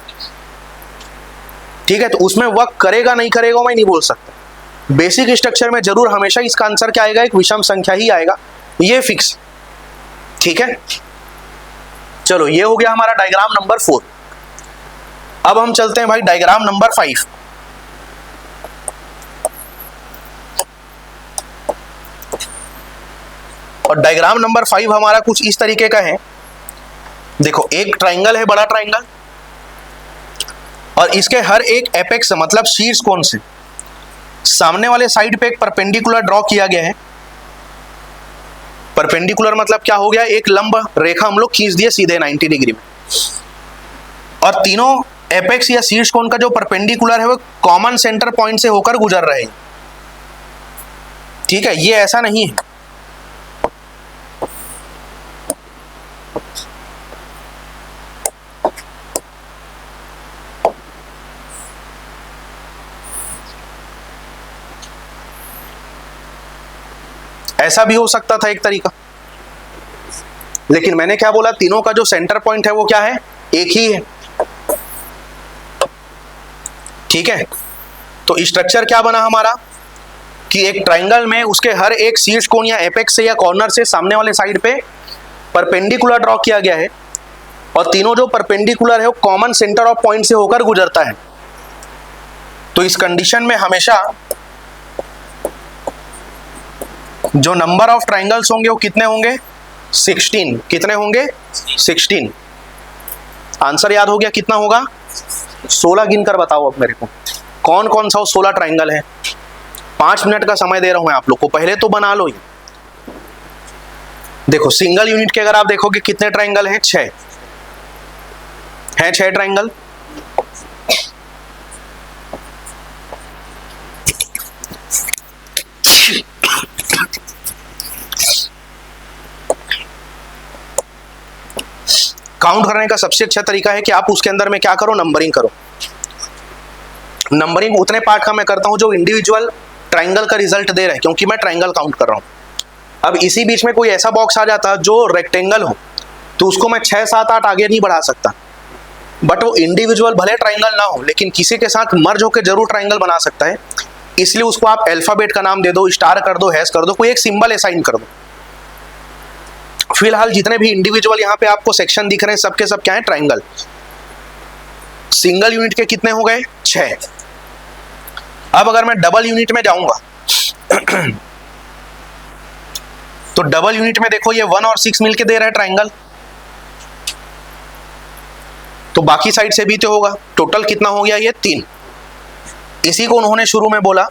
ठीक है, तो उसमें वर्क करेगा नहीं करेगा मैं नहीं बोल सकता। बेसिक स्ट्रक्चर में जरूर हमेशा इसका आंसर क्या आएगा, एक विषम संख्या ही आएगा, ये फिक्स। ठीक है, चलो ये हो गया हमारा डायग्राम नंबर 4। अब हम चलते हैं भाई डायग्राम नंबर 5। और डायग्राम नंबर 5 हमारा कुछ इस तरीके का है। देखो एक ट्राइंगल है, बड़ा ट्राइंगल, और इसके हर एक एपेक्स मतलब शीर्ष कोण से सामने वाले साइड पे एक परपेंडिकुलर ड्रॉ किया गया है। परपेंडिकुलर मतलब क्या हो गया, एक लंब रेखा हम लोग खींच दिए सीधे 90 डिग्री में, और तीनों एपेक्स या शीर्ष कोण का जो परपेंडिकुलर है वो कॉमन सेंटर पॉइंट से होकर गुजर रहे हैं। ठीक है, ये ऐसा नहीं है ऐसा भी हो सकता था एक तरीका, लेकिन मैंने क्या बोला, तीनों का जो सेंटर पॉइंट है वो क्या है, एक ही है। ठीक है, तो स्ट्रक्चर क्या बना हमारा कि एक ट्राइंगल में उसके हर एक शीर्ष कोण या एपेक्स से या कॉर्नर से सामने वाले साइड पे परपेंडिकुलर ड्रॉ किया गया है, और तीनों जो परपेंडिकुलर है वो कॉमन सेंटर ऑफ पॉइंट से होकर गुजरता है। तो इस कंडीशन में हमेशा जो नंबर ऑफ ट्राइंगल्स होंगे वो कितने होंगे, 16। कितने होंगे, 16। आंसर याद हो गया कितना होगा, 16 गिनकर बताओ अब मेरे को कौन कौन सा वो 16 ट्राइंगल है। 5 मिनट का समय दे रहा हूं आप लोग को, पहले तो बना लो। देखो सिंगल यूनिट के अगर आप देखोगे कितने ट्राइंगल हैं, 6 हैं, 6 ट्राइंगल। काउंट करने का सबसे अच्छा तरीका है कि आप उसके अंदर में क्या करो, नंबरिंग करो। नंबरिंग उतने पार्ट का मैं करता हूं जो इंडिविजुअल ट्राइंगल का रिजल्ट दे रहा है, क्योंकि मैं ट्राइंगल काउंट कर रहा हूं। अब इसी बीच में कोई ऐसा बॉक्स आ जाता जो रेक्टेंगल हो तो उसको मैं 6, 7, 8 आगे नहीं बढ़ा सकता, बट वो इंडिविजुअल भले ट्राइंगल ना हो लेकिन किसी के साथ मर्ज होकर जरूर ट्राइंगल बना सकता है। इसलिए उसको आप अल्फाबेट का नाम दे दो, स्टार कर दो, हैश कर दो, कोई एक सिंबल असाइन कर दो। फिलहाल जितने भी इंडिविजुअल यहाँ पे आपको सेक्शन दिख रहे हैं सबके सब क्या है, ट्राइंगल। सिंगल यूनिट के कितने हो गए, 6। अब अगर मैं डबल यूनिट में जाऊंगा तो डबल यूनिट में देखो ये 1 और 6 मिलके दे रहा है ट्राइंगल, तो बाकी साइड से भी तो होगा। टोटल कितना हो गया, ये 3। इसी को उन्होंने शुरू में बोला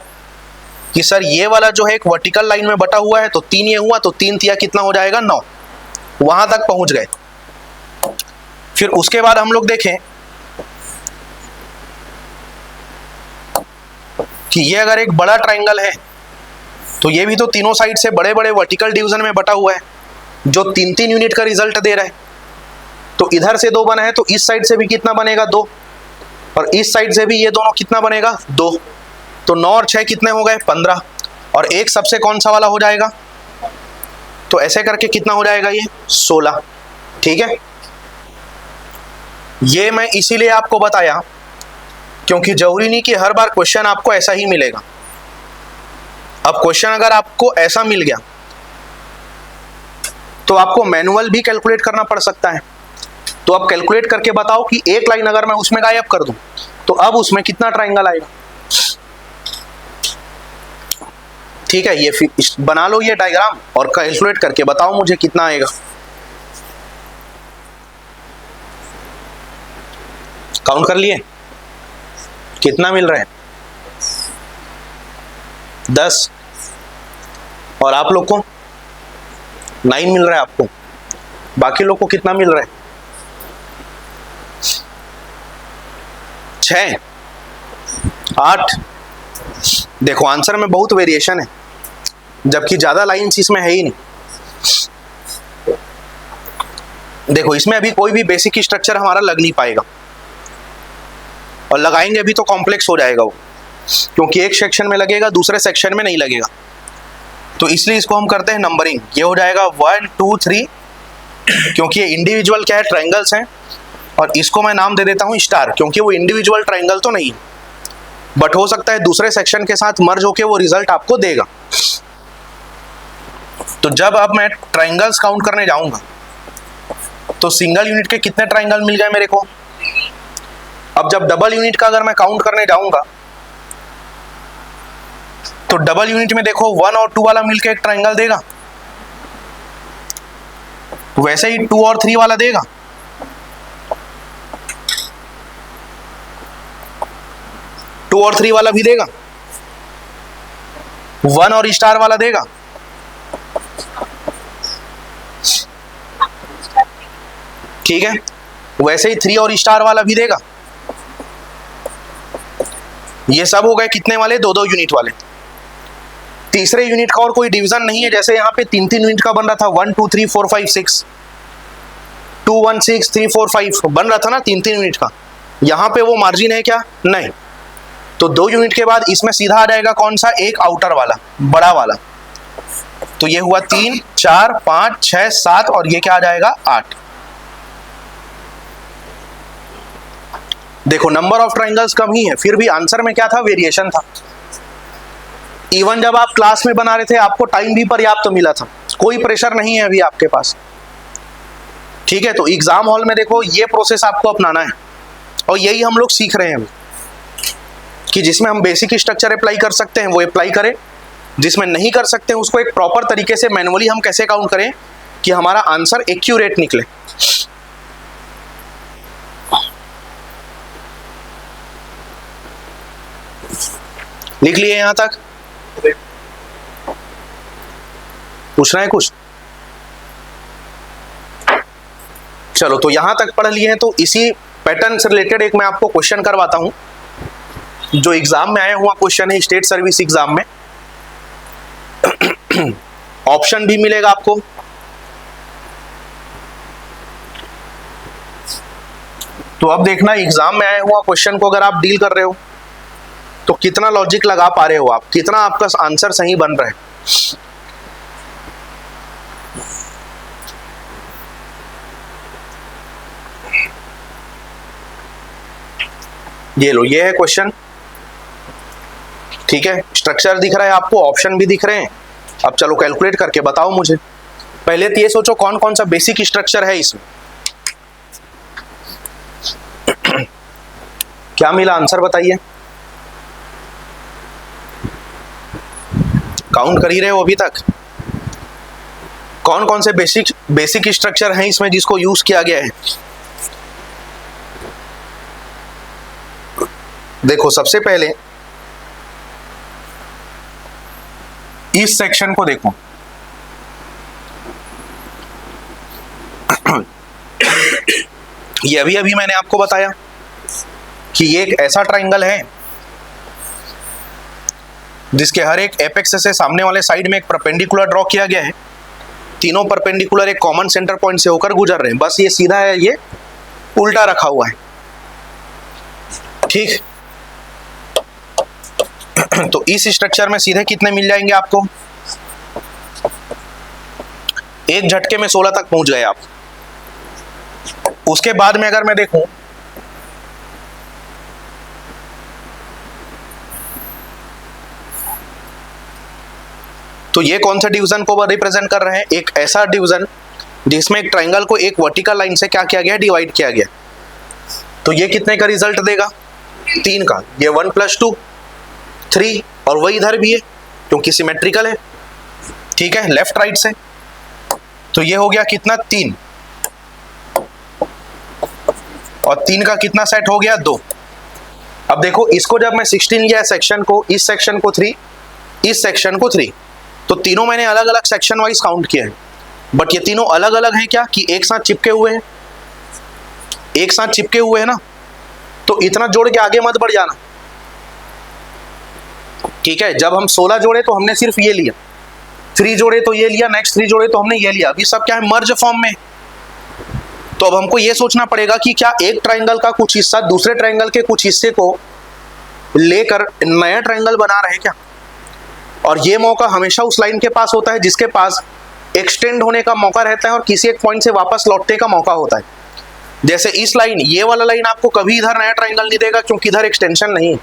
कि सर ये वाला जो है एक वर्टिकल लाइन में बटा हुआ है, तो 3 ये हुआ, तो 3 तिया कितना हो जाएगा, 9। वहां तक पहुंच गए। फिर उसके बाद हम लोग देखें कि ये अगर एक बड़ा ट्राइंगल है तो ये भी तो तीनों साइड से बड़े बड़े वर्टिकल डिवीजन में बटा हुआ है जो 3-3 यूनिट का रिजल्ट दे रहा है। तो इधर से 2 बना है तो इस साइड से भी कितना बनेगा, 2, और इस साइड से भी ये दोनों कितना बनेगा, 2। तो 9 और 6 कितने हो गए, 15, और एक सबसे कौन सा वाला हो जाएगा, तो ऐसे करके कितना हो जाएगा, ये 16। ठीक है, ये मैं इसीलिए आपको बताया क्योंकि जरूरी नहीं कि हर बार क्वेश्चन आपको ऐसा ही मिलेगा। अब क्वेश्चन अगर आपको ऐसा मिल गया तो आपको मैनुअल भी कैलकुलेट करना पड़ सकता है। तो अब कैलकुलेट करके बताओ कि एक लाइन अगर मैं उसमें गायब कर दूं तो अब उसमें कितना ट्राइंगल आएगा। ठीक है, ये बना लो ये डायग्राम और कैलकुलेट करके बताओ मुझे कितना आएगा। काउंट कर लिए कितना मिल रहा है? 10। और आप लोग को 9 मिल रहा है आपको। बाकी लोग को कितना मिल रहा है? 6, 8। देखो आंसर में बहुत वेरिएशन है, जबकि ज्यादा लाइंस इसमें है ही नहीं। देखो इसमें अभी कोई भी बेसिक स्ट्रक्चर हमारा लग नहीं पाएगा, और लगाएंगे अभी तो कॉम्प्लेक्स हो जाएगा वो, क्योंकि एक सेक्शन में लगेगा दूसरे सेक्शन में नहीं लगेगा। तो इसलिए इसको हम करते हैं नंबरिंग। ये हो जाएगा 1 2 3, क्योंकि ये इंडिविजुअल क्या है, ट्रायंगल्स हैं। और इसको मैं नाम दे देता हूँ स्टार, क्योंकि वो इंडिविजुअल ट्रायंगल तो नहीं है, बट हो सकता है दूसरे सेक्शन के साथ मर्ज होके वो रिजल्ट आपको देगा। तो जब अब मैं ट्रायंगल्स काउंट करने जाऊंगा तो सिंगल यूनिट के कितने ट्रायंगल मिल गए मेरे को। अब जब डबल यूनिट का अगर मैं काउंट करने जाऊंगा तो डबल यूनिट में देखो 1 और 2 वाला मिलकर एक ट्रायंगल देगा, वैसे ही 2 और 3 वाला देगा, 2 और 3 वाला भी देगा, 1 और स्टार वाला देगा, ठीक है, वैसे ही 3 और स्टार वाला भी देगा। ये सब हो गए कितने वाले, 2-2 यूनिट वाले। तीसरे यूनिट का और कोई डिवीजन नहीं है, जैसे यहाँ पे 3-3 यूनिट का बन रहा था, 1 2 3 4 5 6, 2 1 6 3 4 5 बन रहा था ना 3-3 यूनिट का। यहाँ पे वो मार्जिन है क्या, नहीं। तो 2 यूनिट के बाद इसमें सीधा आ जाएगा कौन सा, एक आउटर वाला बड़ा वाला। तो ये हुआ 3 4 5 6 7 और ये क्या आ जाएगा 8। देखो नंबर ऑफ ट्रायंगल्स कम ही है, फिर भी आंसर में क्या था, वेरिएशन था। इवन जब आप क्लास में बना रहे थे आपको टाइम भी पर्याप्त मिला था, कोई प्रेशर नहीं है अभी आपके पास। ठीक है, तो एग्जाम हॉल में देखो ये प्रोसेस आपको अपनाना है, और यही हम लोग सीख रहे हैं अभी, कि जिसमें हम बेसिक स्ट्रक्चर अप्लाई कर सकते हैं वो अप्लाई करें, जिसमें नहीं कर सकते हैं उसको एक प्रॉपर तरीके से मैनुअली हम कैसे काउंट करें कि हमारा आंसर एक्यूरेट निकले। लिख लिए यहां तक, पूछना है कुछ? चलो तो यहां तक पढ़ लिए हैं, तो इसी पैटर्न से रिलेटेड एक मैं आपको क्वेश्चन करवाता हूं, जो एग्जाम में आया हुआ क्वेश्चन है स्टेट सर्विस एग्जाम में। ऑप्शन भी मिलेगा आपको, तो अब देखना एग्जाम में आया हुआ क्वेश्चन को अगर आप डील कर रहे हो तो कितना लॉजिक लगा पा रहे हो आप, कितना आपका आंसर सही बन रहा है। ये लो, ये है क्वेश्चन, ठीक है, स्ट्रक्चर दिख रहा है आपको, ऑप्शन भी दिख रहे हैं। अब चलो कैलकुलेट करके बताओ मुझे। पहले तो ये सोचो कौन कौन सा बेसिक स्ट्रक्चर है इसमें। क्या मिला आंसर बताइए, काउंट कर ही रहे हो अभी तक। कौन कौन से बेसिक स्ट्रक्चर हैं इसमें जिसको यूज किया गया है। देखो सबसे पहले इस सेक्शन को देखो, ये अभी अभी मैंने आपको बताया कि ये एक ऐसा ट्राइंगल है जिसके हर एक एपेक्स से सामने वाले साइड में एक परपेंडिकुलर ड्रॉ किया गया है। तीनों परपेंडिकुलर एक कॉमन सेंटर पॉइंट से होकर गुजर रहे हैं, बस ये सीधा है, ये उल्टा रखा हुआ है, ठीक। तो इस स्ट्रक्चर में सीधे कितने मिल जाएंगे आपको, एक झटके में 16 तक पहुंच गए आप। उसके बाद में अगर मैं देखूं तो ये कौन से डिवीजन को रिप्रेजेंट कर रहे हैं, एक ऐसा डिवीजन जिसमें एक ट्राइंगल को एक वर्टिकल लाइन से क्या किया गया, डिवाइड किया गया। तो ये कितने का रिजल्ट देगा, 3 का। ये 1 + 2 3, और वही इधर भी है क्योंकि सिमेट्रिकल है, ठीक है, लेफ्ट राइट से। तो ये हो गया कितना, 3, और 3 का कितना सेट हो गया, 2। अब देखो इसको जब मैं 16 लिया सेक्शन को, इस सेक्शन को 3, इस सेक्शन को 3, तो तीनों मैंने अलग अलग सेक्शन वाइज काउंट किया है। बट ये तीनों अलग अलग हैं क्या, कि एक साथ चिपके हुए हैं, एक साथ चिपके हुए हैं ना। तो इतना जोड़ के आगे मत बढ़ जाना, ठीक है। जब हम 16 जोड़े तो हमने सिर्फ ये लिया, 3 जोड़े तो ये लिया, नेक्स्ट 3 जोड़े तो हमने ये लिया। अभी सब क्या है, मर्ज फॉर्म में। तो अब हमको ये सोचना पड़ेगा कि क्या एक ट्राइंगल का कुछ हिस्सा दूसरे ट्राइंगल के कुछ हिस्से को लेकर नया ट्राइंगल बना रहे हैं क्या। और ये मौका हमेशा उस लाइन के पास होता है जिसके पास एक्सटेंड होने का मौका रहता है और किसी एक पॉइंट से वापस लौटने का मौका होता है। जैसे इस लाइन, ये वाला लाइन आपको कभी इधर नया ट्राइंगल नहीं देगा क्योंकि इधर एक्सटेंशन नहीं है।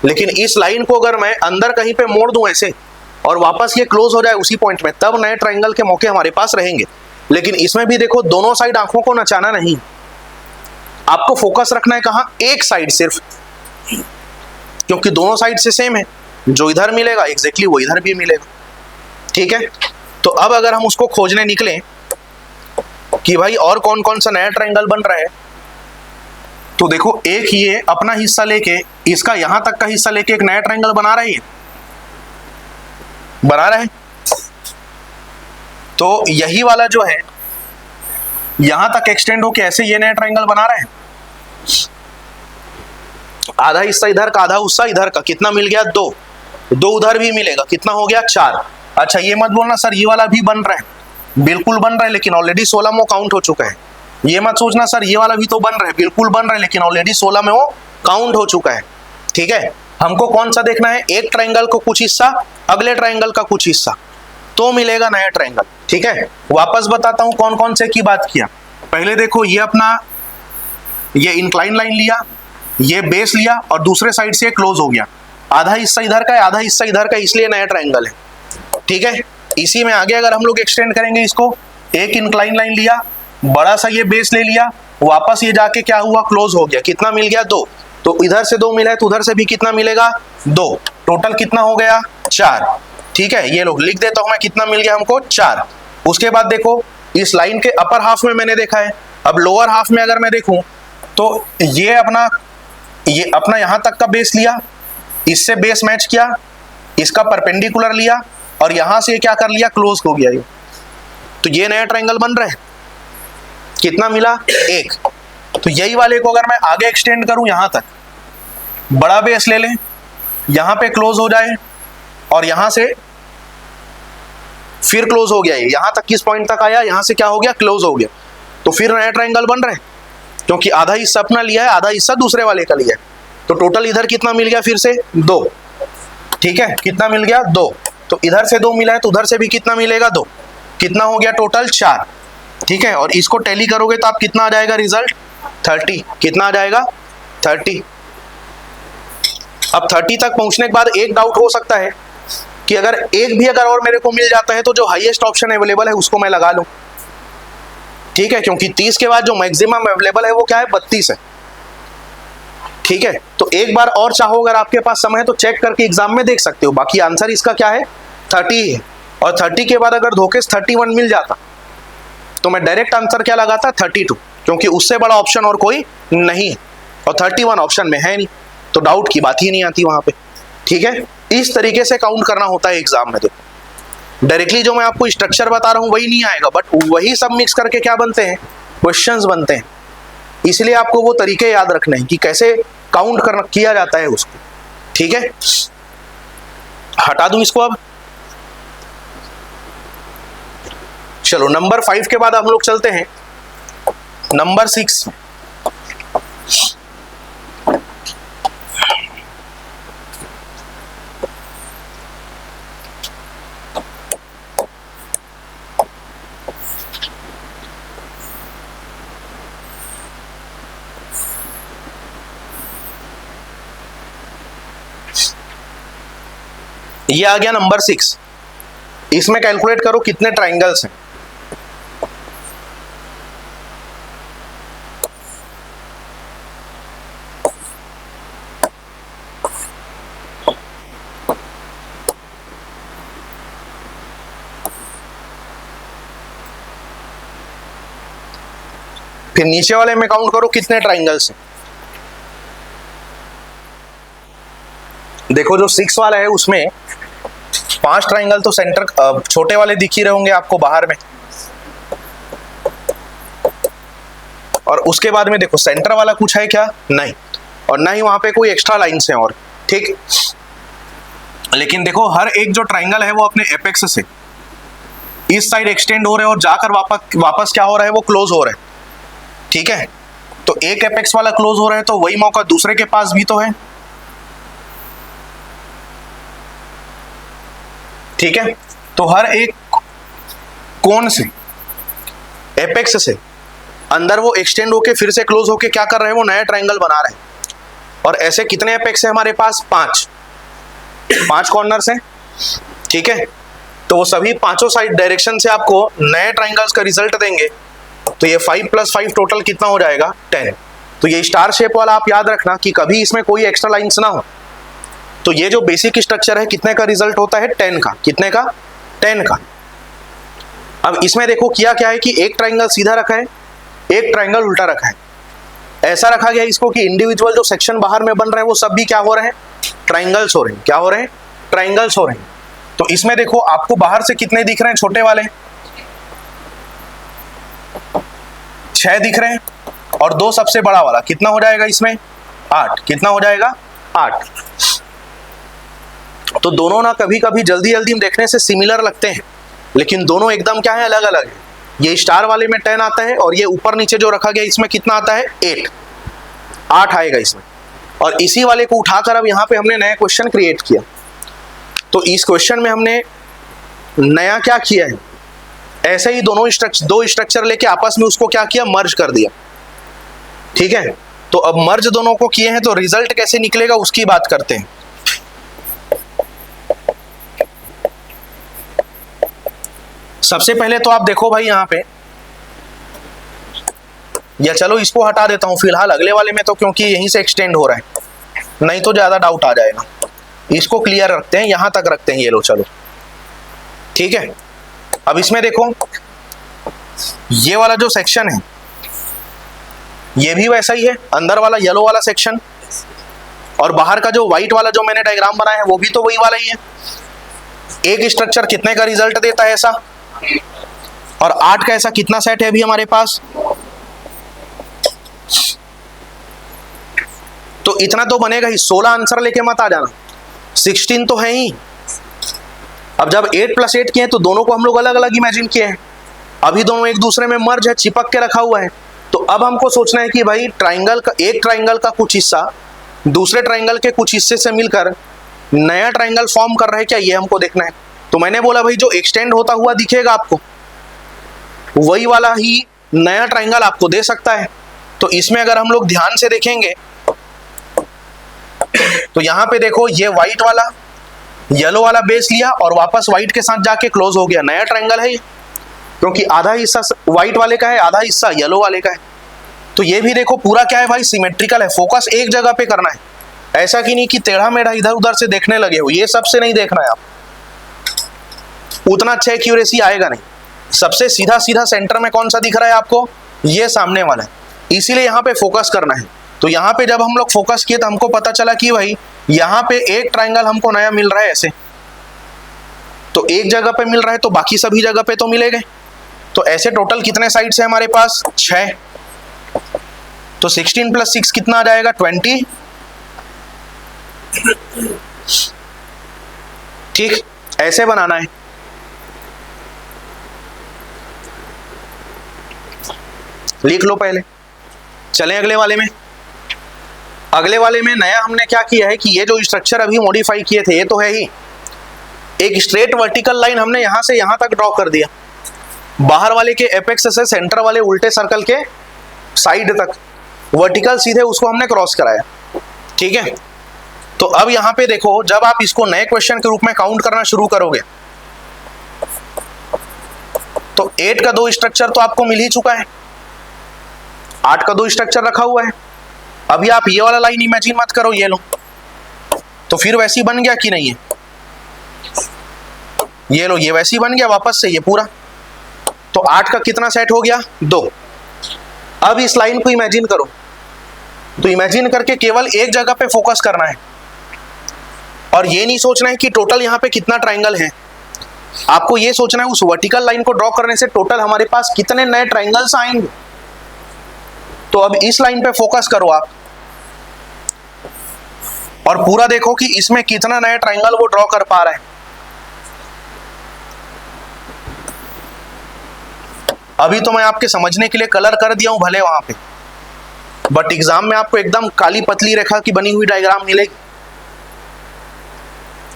लेकिन इस लाइन को अगर मैं अंदर कहीं पे मोड़ दूं ऐसे और वापस ये क्लोज हो जाए उसी पॉइंट में, तब नए ट्राइंगल के मौके हमारे पास रहेंगे। लेकिन इसमें भी देखो, दोनों साइड आंखों को नचाना नहीं, आपको फोकस रखना है कहाँ, एक साइड सिर्फ, क्योंकि दोनों साइड से सेम है। जो इधर मिलेगा एग्जैक्टली वो इधर भी मिलेगा, ठीक है। तो अब अगर हम उसको खोजने निकले कि भाई और कौन कौन सा नया ट्राइंगल बन रहा है, तो देखो एक ये अपना हिस्सा लेके, इसका यहां तक का हिस्सा लेके एक नया ट्राइंगल बना रही है, बना रहे। तो यही वाला जो है यहां तक एक्सटेंड होके ऐसे ये नया ट्राइंगल बना रहे हैं। आधा हिस्सा इधर का, आधा हिस्सा इधर का, कितना मिल गया, 2, 2 उधर भी मिलेगा, कितना हो गया, 4। अच्छा ये मत बोलना सर ये वाला भी बन रहा है, बिल्कुल बन रहा है, लेकिन ऑलरेडी 16 में काउंट हो चुका है। ये मत सोचना सर ये वाला भी तो बन रहा है, बिल्कुल बन रहा है, लेकिन ऑलरेडी 16 में वो काउंट हो चुका है, ठीक है। हमको कौन सा देखना है, एक ट्राइंगल को कुछ हिस्सा, अगले ट्राइंगल का कुछ हिस्सा, तो मिलेगा नया ट्राइंगल, ठीक है। वापस बताता हूं कौन कौन से की बात किया। पहले देखो ये अपना, ये इंक्लाइन लाइन लिया, ये बेस लिया और दूसरे साइड से क्लोज हो गया। आधा हिस्सा इधर का है, आधा हिस्सा इधर का, इसलिए नया ट्राइंगल है, ठीक है। इसी में आगे अगर हम लोग एक्सटेंड करेंगे इसको, एक इंक्लाइन लाइन लिया, बड़ा सा ये बेस ले लिया, वापस ये जाके क्या हुआ, क्लोज हो गया, कितना मिल गया, 2। तो इधर से 2 मिला है तो उधर से भी कितना मिलेगा, 2। टोटल कितना हो गया, 4, ठीक है। ये लोग लिख देता हूं मैं, कितना मिल गया हमको, 4। उसके बाद देखो इस लाइन के अपर हाफ में मैंने देखा है, अब लोअर हाफ में अगर मैं देखूं तो ये अपना यहां तक का बेस लिया, इससे बेस मैच किया, इसका परपेंडिकुलर लिया और यहां से क्या कर लिया, क्लोज हो गया ये। तो ये नया ट्राइंगल बन रहा है, कितना मिला, 1। तो यही वाले को अगर मैं आगे एक्सटेंड करूं यहां तक, बड़ा बेस ले लें, यहां पे क्लोज हो जाए और यहां से फिर क्लोज हो गया, ये यहां तक किस पॉइंट तक आया, यहां से क्या हो गया, क्लोज हो गया। तो फिर नया ट्राइंगल बन रहा है क्योंकि आधा हिस्सा अपना लिया है, आधा हिस्सा दूसरे वाले का लिया है। तो टोटल इधर कितना मिल गया, फिर से 2, ठीक है, कितना मिल गया, 2। तो इधर से 2 मिला है तो उधर से भी कितना मिलेगा, 2, कितना हो गया, टोटल 4, ठीक है। और इसको टैली करोगे तो आप कितना आ जाएगा रिजल्ट, 30, कितना आ जाएगा, 30। अब 30 तक पहुंचने के बाद एक डाउट हो सकता है कि अगर एक भी अगर और मेरे को मिल जाता है तो जो हाईएस्ट ऑप्शन अवेलेबल है उसको मैं लगा लूं, ठीक है, क्योंकि 30 के बाद जो मैक्सिमम अवेलेबल है वो क्या है, 32 है, ठीक है। तो एक बार और चाहो अगर आपके पास समय है तो चेक करके एग्जाम में देख सकते हो। बाकी आंसर इसका क्या है, 30 है। और 30 के बाद अगर धोखे से 31 मिल जाता तो मैं डायरेक्ट आंसर क्या लगाता, 32, क्योंकि उससे बड़ा ऑप्शन और कोई नहीं है और 31 ऑप्शन में है नहीं, तो डाउट की बात ही नहीं आती वहां पे, ठीक है। इस तरीके से काउंट करना होता है एग्जाम में। देखो डायरेक्टली जो मैं आपको स्ट्रक्चर बता रहा हूं वही नहीं आएगा, बट वही सब मिक्स करके क्या बनते हैं, क्वेश्चंस बनते हैं। इसलिए आपको वो तरीके याद रखने हैं कि कैसे काउंट किया जाता है उसको, ठीक है। हटा दूं इसको अब, चलो नंबर 5 के बाद हम लोग चलते हैं नंबर 6। ये आ गया नंबर 6। इसमें कैलकुलेट करो कितने ट्राइंगल्स हैं। फिर नीचे वाले में काउंट करो कितने ट्राइंगल्स हैं। देखो जो 6 वाला है उसमें 5 ट्राइंगल तो सेंटर छोटे वाले दिख ही रहे होंगे आपको बाहर में, और उसके बाद में देखो सेंटर वाला कुछ है क्या, नहीं, और ना ही वहां पे कोई एक्स्ट्रा लाइन्स हैं और, ठीक। लेकिन देखो हर एक जो ट्राइंगल है वो अपने एपेक्स से इस साइड एक्सटेंड हो रहे हैं और जाकर वापस क्या हो रहा है, वो क्लोज हो रहे हैं, ठीक है। तो एक एपेक्स वाला क्लोज हो रहा है तो वही मौका दूसरे के पास भी तो है, ठीक है। तो हर एक कोण से एपेक्स से अंदर वो एक्सटेंड होके फिर से क्लोज होके क्या कर रहे हैं, वो नया ट्राइंगल बना रहे हैं। और ऐसे कितने एपेक्स है हमारे पास, 5 कॉर्नर्स हैं, ठीक है। तो वो सभी पांचों साइड डायरेक्शन से आपको नए ट्राइंगल्स का रिजल्ट देंगे। तो ये 5 + 5 टोटल कितना हो जाएगा, 10। तो ये स्टार शेप वाला आप याद रखना कि कभी इसमें कोई एक्स्ट्रा लाइंस ना हो। तो ये जो बेसिक स्ट्रक्चर है कितने का रिजल्ट होता है, 10 का। कितने का, 10 का। अब इसमें देखो किया क्या है कि एक ट्राइंगल सीधा रखा है, एक ट्राइंगल उल्टा रखा है। ऐसा रखा गया इसको कि इंडिविजुअल जो सेक्शन बाहर में बन रहे हैं वो सब भी क्या हो रहे हैं, ट्राइंगल्स हो रहे हैं। क्या हो रहे हैं, ट्राइंगल्स हो रहे हैं। तो इसमें देखो आपको बाहर से कितने दिख रहे हैं, छोटे वाले 6 दिख रहे हैं, और 2 सबसे बड़ा वाला कितना हो जाएगा इसमें, 8। कितना हो जाएगा, 8। तो दोनों ना कभी कभी जल्दी जल्दी देखने से सिमिलर लगते हैं, लेकिन दोनों एकदम क्या है, अलग अलग है। ये स्टार वाले में 10 आता है, और ये ऊपर नीचे जो रखा गया इसमें कितना आता है, 8 आएगा इसमें। और इसी वाले को उठाकर अब यहाँ पे हमने नया क्वेश्चन क्रिएट किया। तो इस क्वेश्चन में हमने नया क्या किया है, ऐसे ही दो स्ट्रक्चर लेके आपस में उसको क्या किया, मर्ज कर दिया, ठीक है। तो अब मर्ज दोनों को किए हैं, तो रिजल्ट कैसे निकलेगा उसकी बात करते हैं। सबसे पहले तो आप देखो भाई यहाँ पे, या चलो इसको हटा देता हूं फिलहाल, अगले वाले में तो क्योंकि यहीं से एक्सटेंड हो रहा है, नहीं तो ज्यादा डाउट आ जाएगा। इसको क्लियर रखते हैं, यहां तक रखते हैं, ये लो चलो, ठीक है। अब इसमें देखो ये वाला जो सेक्शन है ये भी वैसा ही है, अंदर वाला येलो वाला सेक्शन, और बाहर का जो व्हाइट वाला जो मैंने डायग्राम बनाया है वो भी तो वही वाला ही है। एक स्ट्रक्चर कितने का रिजल्ट देता है ऐसा, और 8 का ऐसा कितना सेट है अभी हमारे पास। तो इतना तो बनेगा ही, 16 आंसर लेके मत आ जाना, 16 तो है ही। अब जब 8 + 8 किए हैं तो दोनों को हम लोग अलग अलग इमेजिन किए हैं, अभी दोनों एक दूसरे में मर्ज है, चिपक के रखा हुआ है। तो अब हमको सोचना है कि भाई ट्राइंगल का, एक ट्राइंगल का कुछ हिस्सा दूसरे ट्राइंगल के कुछ हिस्से से मिलकर नया ट्राइंगल फॉर्म कर रहा है क्या, ये हमको देखना है। तो मैंने बोला भाई जो एक्सटेंड होता हुआ दिखेगा आपको वही वाला ही नया ट्राइंगल आपको दे सकता है। तो इसमें अगर हम लोग ध्यान से देखेंगे तो यहाँ पे देखो ये व्हाइट वाला येलो वाला बेस लिया और वापस व्हाइट के साथ जाके क्लोज हो गया, नया ट्राइंगल है ये, क्योंकि आधा हिस्सा व्हाइट वाले का है, आधा हिस्सा येलो वाले का है। तो ये भी देखो पूरा क्या है भाई, सिमेट्रिकल है। फोकस एक जगह पे करना है, ऐसा कि नहीं कि टेढ़ा मेढ़ा इधर उधर से देखने लगे हो, ये सबसे नहीं देखना है आप, उतना अच्छा एक्यूरेसी आएगा नहीं। सबसे सीधा सीधा सेंटर में कौन सा दिख रहा है आपको, ये सामने वाला है, इसीलिए यहाँ पे फोकस करना है। तो यहाँ पे जब हम लोग फोकस किए तो हमको पता चला कि भाई यहाँ पे एक ट्राइंगल हमको नया मिल रहा है ऐसे, तो एक जगह पे मिल रहा है तो बाकी सभी जगह पे तो मिलेंगे। तो ऐसे टोटल कितने साइड्स है हमारे पास, 6। तो 16 + 6 कितना आ जाएगा, 20। ठीक, ऐसे बनाना है। लिख लो पहले, चलें अगले वाले में। अगले वाले में नया हमने क्या किया है कि ये जो स्ट्रक्चर अभी मॉडिफाई किए थे ये तो है ही, एक स्ट्रेट वर्टिकल लाइन हमने यहां से यहां तक ड्रॉ कर दिया, बाहर वाले के एपेक्स से सेंटर वाले उल्टे सर्कल के साइड तक वर्टिकल सीधे उसको हमने क्रॉस कराया, ठीक है। तो अब यहां पे देखो, जब आप इसको नए क्वेश्चन के रूप में काउंट करना शुरू करोगे तो 8 का 2 स्ट्रक्चर तो आपको मिल ही चुका है, 8 का 2 स्ट्रक्चर रखा हुआ है। अभी आप ये वाला लाइन इमेजिन मत करो, ये लो, तो फिर वैसी बन गया कि नहीं है, ये लो, ये वैसी बन गया वापस से ये पूरा। तो 8 का कितना सेट हो गया, 2। अब इस लाइन को इमेजिन करो, तो इमेजिन करके केवल एक जगह पे फोकस करना है और ये नहीं सोचना है कि टोटल यहाँ पे कितना ट्राइंगल है। आपको ये सोचना है उस वर्टिकल लाइन को ड्रॉ करने से टोटल हमारे पास कितने नए ट्राइंगल्स आएंगे। तो अब इस लाइन पे फोकस करो आप और पूरा देखो कि इसमें कितना नया ट्राइंगल वो ड्रॉ कर पा रहा है। अभी तो मैं आपके समझने के लिए कलर कर दिया हूं भले वहां पे, बट एग्जाम में आपको एकदम काली पतली रेखा की बनी हुई डायग्राम मिलेगी।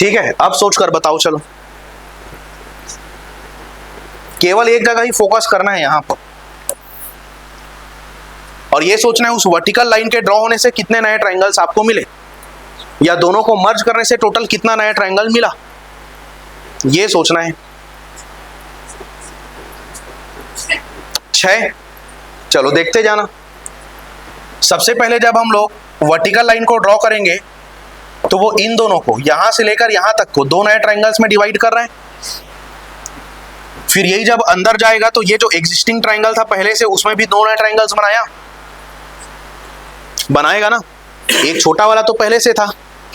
ठीक है, अब सोच कर बताओ। चलो, केवल एक जगह ही फोकस करना है यहां पर और ये सोचना है उस वर्टिकल लाइन के ड्रॉ होने से कितने नए ट्राइंगल्स आपको मिले, या दोनों को मर्ज करने से टोटल कितना नया ट्राइंगल मिला, ये सोचना है। 6। चलो देखते जाना। सबसे पहले जब हम लोग वर्टिकल लाइन को ड्रॉ करेंगे तो वो इन दोनों को यहां से लेकर यहां तक को दो नए ट्राइंगल्स में डिवाइड कर रहे हैं। फिर यही जब अंदर जाएगा तो ये जो एग्जिस्टिंग ट्राइंगल था पहले से, उसमें भी दो नए ट्राइंगल्स बनाएगा ना। एक छोटा वाला तो पहले से था,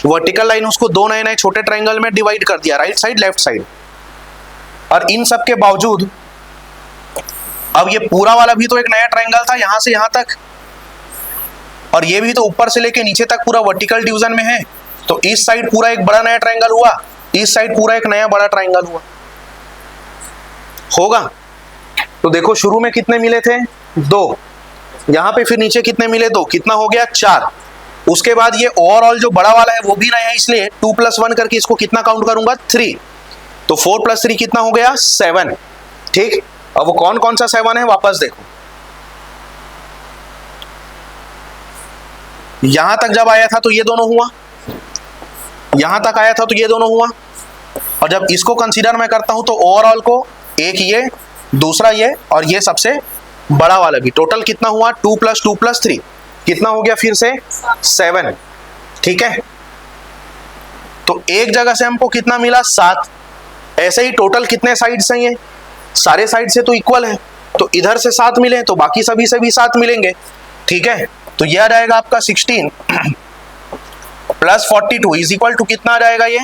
वर्टिकल लाइन उसको दो नए नए छोटे ट्राइंगल में डिवाइड कर दिया, राइट साइड लेफ्ट साइड। और इन सब के बावजूद अब ये पूरा वाला भी तो एक नया ट्राइंगल था यहां से यहां तक, और ये भी तो ऊपर से लेके नीचे तक पूरा वर्टिकल डिवीजन में है। तो इस साइड पूरा एक बड़ा नया ट्राइंगल हुआ, इस साइड पूरा एक नया बड़ा ट्राइंगल हुआ होगा। तो देखो शुरू में कितने मिले थे, 2, यहां पे फिर नीचे कितने मिले, 2, कितना हो गया, 4। उसके बाद ये ओवरऑल जो बड़ा वाला है वो भी नया है, इसलिए 2 + 1 करके इसको कितना काउंट करूंगा, 3। तो 4 + 3 कितना हो गया, 7। ठीक, अब वो कौन कौन सा 7 है वापस देखो। यहां तक जब आया था तो ये दोनों हुआ, यहां तक आया था तो ये दोनों हुआ, और जब इसको कंसीडर मैं करता हूं तो ओवरऑल को एक ये, दूसरा ये, और ये सबसे बड़ा वाला भी, टोटल कितना हुआ, 2 + 2 + 3 कितना हो गया फिर से, 7। ठीक है, तो एक जगह से हमको कितना मिला, 7। ऐसे ही टोटल कितने साइड से, ये सारे साइड से तो इक्वल है, तो इधर से 7 मिले तो बाकी सभी से भी 7 मिलेंगे। ठीक है, तो ये आ जाएगा आपका 16 + 42 = कितना आ जाएगा, ये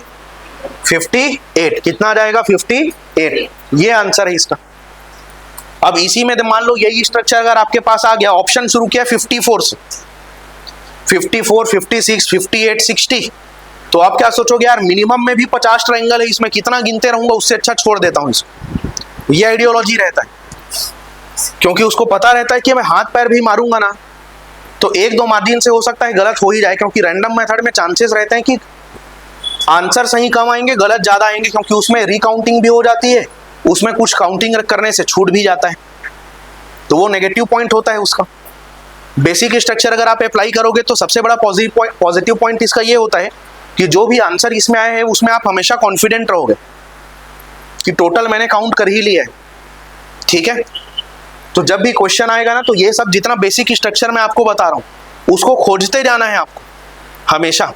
58। कितना आ जाएगा, 58। ये आंसर है इसका। अब इसी में मान लो यही स्ट्रक्चर अगर आपके पास आ गया, ऑप्शन शुरू किया 54 से, 54, 56, 58, 60, तो आप क्या सोचोगे, यार मिनिमम में भी 50 ट्राइंगल है, इसमें कितना गिनते रहूंगा, उससे अच्छा छोड़ देता हूं इसको। ये आइडियोलॉजी रहता है, क्योंकि उसको पता रहता है कि मैं हाथ पैर भी मारूंगा ना तो 1-2 मार्जिन से हो सकता है गलत हो ही जाए, क्योंकि रैंडम मेथड में चांसेस रहते हैं कि आंसर सही कम आएंगे, गलत ज्यादा आएंगे, क्योंकि उसमें रिकाउंटिंग भी हो जाती है, उसमें कुछ काउंटिंग करने से छूट भी जाता है, तो वो नेगेटिव पॉइंट होता है उसका। बेसिक स्ट्रक्चर अगर आप अप्लाई करोगे तो सबसे बड़ा पॉजिटिव पॉइंट इसका ये होता है कि जो भी आंसर इसमें आए हैं उसमें आप हमेशा कॉन्फिडेंट रहोगे कि टोटल मैंने काउंट कर ही लिया है। ठीक है, तो जब भी क्वेश्चन आएगा ना तो ये सब जितना बेसिक स्ट्रक्चर मैं आपको बता रहा हूं उसको खोजते जाना है आपको हमेशा।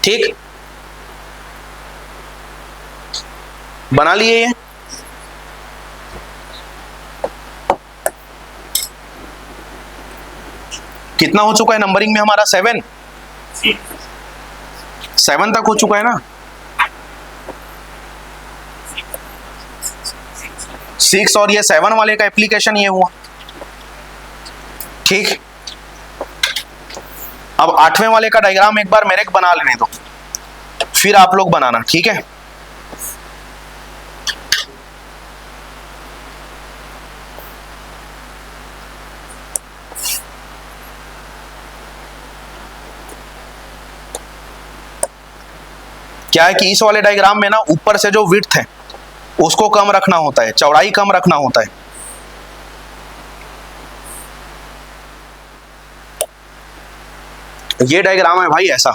ठीक, बना लिए ये। कितना हो चुका है नंबरिंग में हमारा, 7 तक हो चुका है ना। 6 और ये 7 वाले का एप्लीकेशन ये हुआ। ठीक, अब 8वें वाले का डायग्राम एक बार मेरे को बना लेने दो, फिर आप लोग बनाना। ठीक है, क्या है कि इस वाले डायग्राम में ना ऊपर से जो विड्थ है उसको कम रखना होता है, चौड़ाई कम रखना होता है। ये डायग्राम है भाई ऐसा,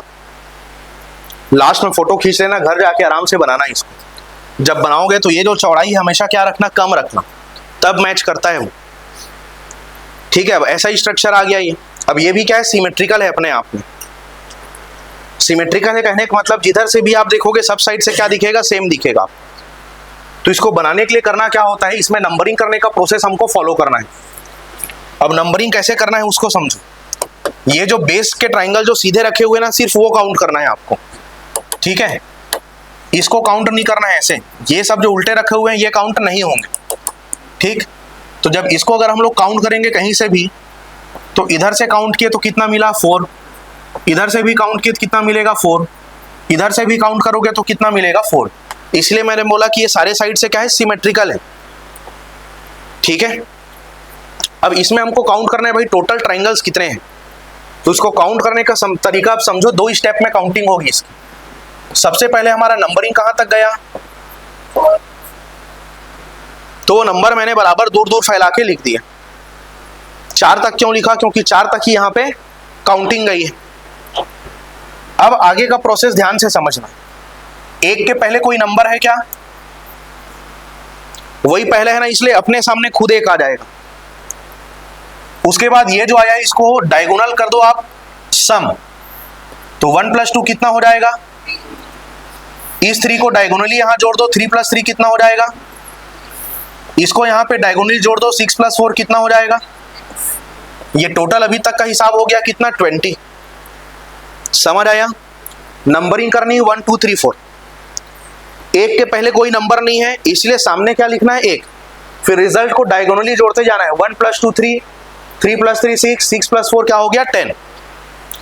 लास्ट में फोटो खींच लेना, घर जाके आराम से बनाना इसको। जब बनाओगे तो ये जो चौड़ाई हमेशा क्या रखना, कम रखना, तब मैच करता है वो। ठीक है, अब ऐसा ही स्ट्रक्चर आ गया ये। अब ये भी क्या है, सिमेट्रिकल है अपने आप में। सिमेट्रिकल है कहने का मतलब जिधर से भी आप देखोगे सब साइड से क्या दिखेगा, सेम दिखेगा। तो इसको बनाने के लिए करना क्या होता है, इसमें नंबरिंग करने का प्रोसेस हमको फॉलो करना है। अब नंबरिंग कैसे करना है उसको समझो। ये जो बेस के ट्राइंगल जो सीधे रखे हुए ना, सिर्फ वो काउंट करना है आपको, ठीक है। इसको काउंट नहीं करना है ऐसे, ये सब जो उल्टे रखे हुए हैं ये काउंट नहीं होंगे, ठीक। तो जब इसको अगर हम लोग काउंट करेंगे कहीं से भी, तो इधर से काउंट किए तो कितना मिला 4, इधर से भी काउंट किए तो कितना मिलेगा 4, इधर से भी काउंट करोगे तो कितना मिलेगा 4। इसलिए मैंने बोला कि ये सारे साइड से क्या है, सिमेट्रिकल है, ठीक है। अब इसमें हमको काउंट करना है भाई टोटल ट्राइंगल्स कितने हैं। तो इसको काउंट करने का तरीका आप समझो, 2 स्टेप में काउंटिंग होगी इसकी। सबसे पहले हमारा नंबरिंग कहां तक गया, तो नंबर मैंने बराबर दूर दूर फैला के लिख दिया। 4 तक क्यों लिखा, क्योंकि 4 तक ही यहां पे काउंटिंग गई है। अब आगे का प्रोसेस ध्यान से समझना। 1 के पहले कोई नंबर है क्या, वही पहले है ना, इसलिए अपने सामने खुद 1 आ जाएगा। उसके बाद ये जो आया इसको डायगोनल कर दो आप सम, तो 1 + 2 कितना हो जाएगा, इस 3 को डायगोनली यहां जोड़ दो, 3 + 3 कितना हो जाएगा, इसको यहां पे डायगोनली जोड़ दो, 6 + 4 कितना हो जाएगा। ये टोटल अभी तक का हिसाब हो गया कितना 20। समझ आया। नंबरिंग करनी है 1 2 3 4। 1 के पहले कोई नंबर नहीं है, इसलिए सामने क्या लिखना है 1, फिर रिजल्ट को डायगोनली जोड़ते जाना है। 1 + 2 3, 3 + 3 6, 6 + 4 क्या हो गया 10।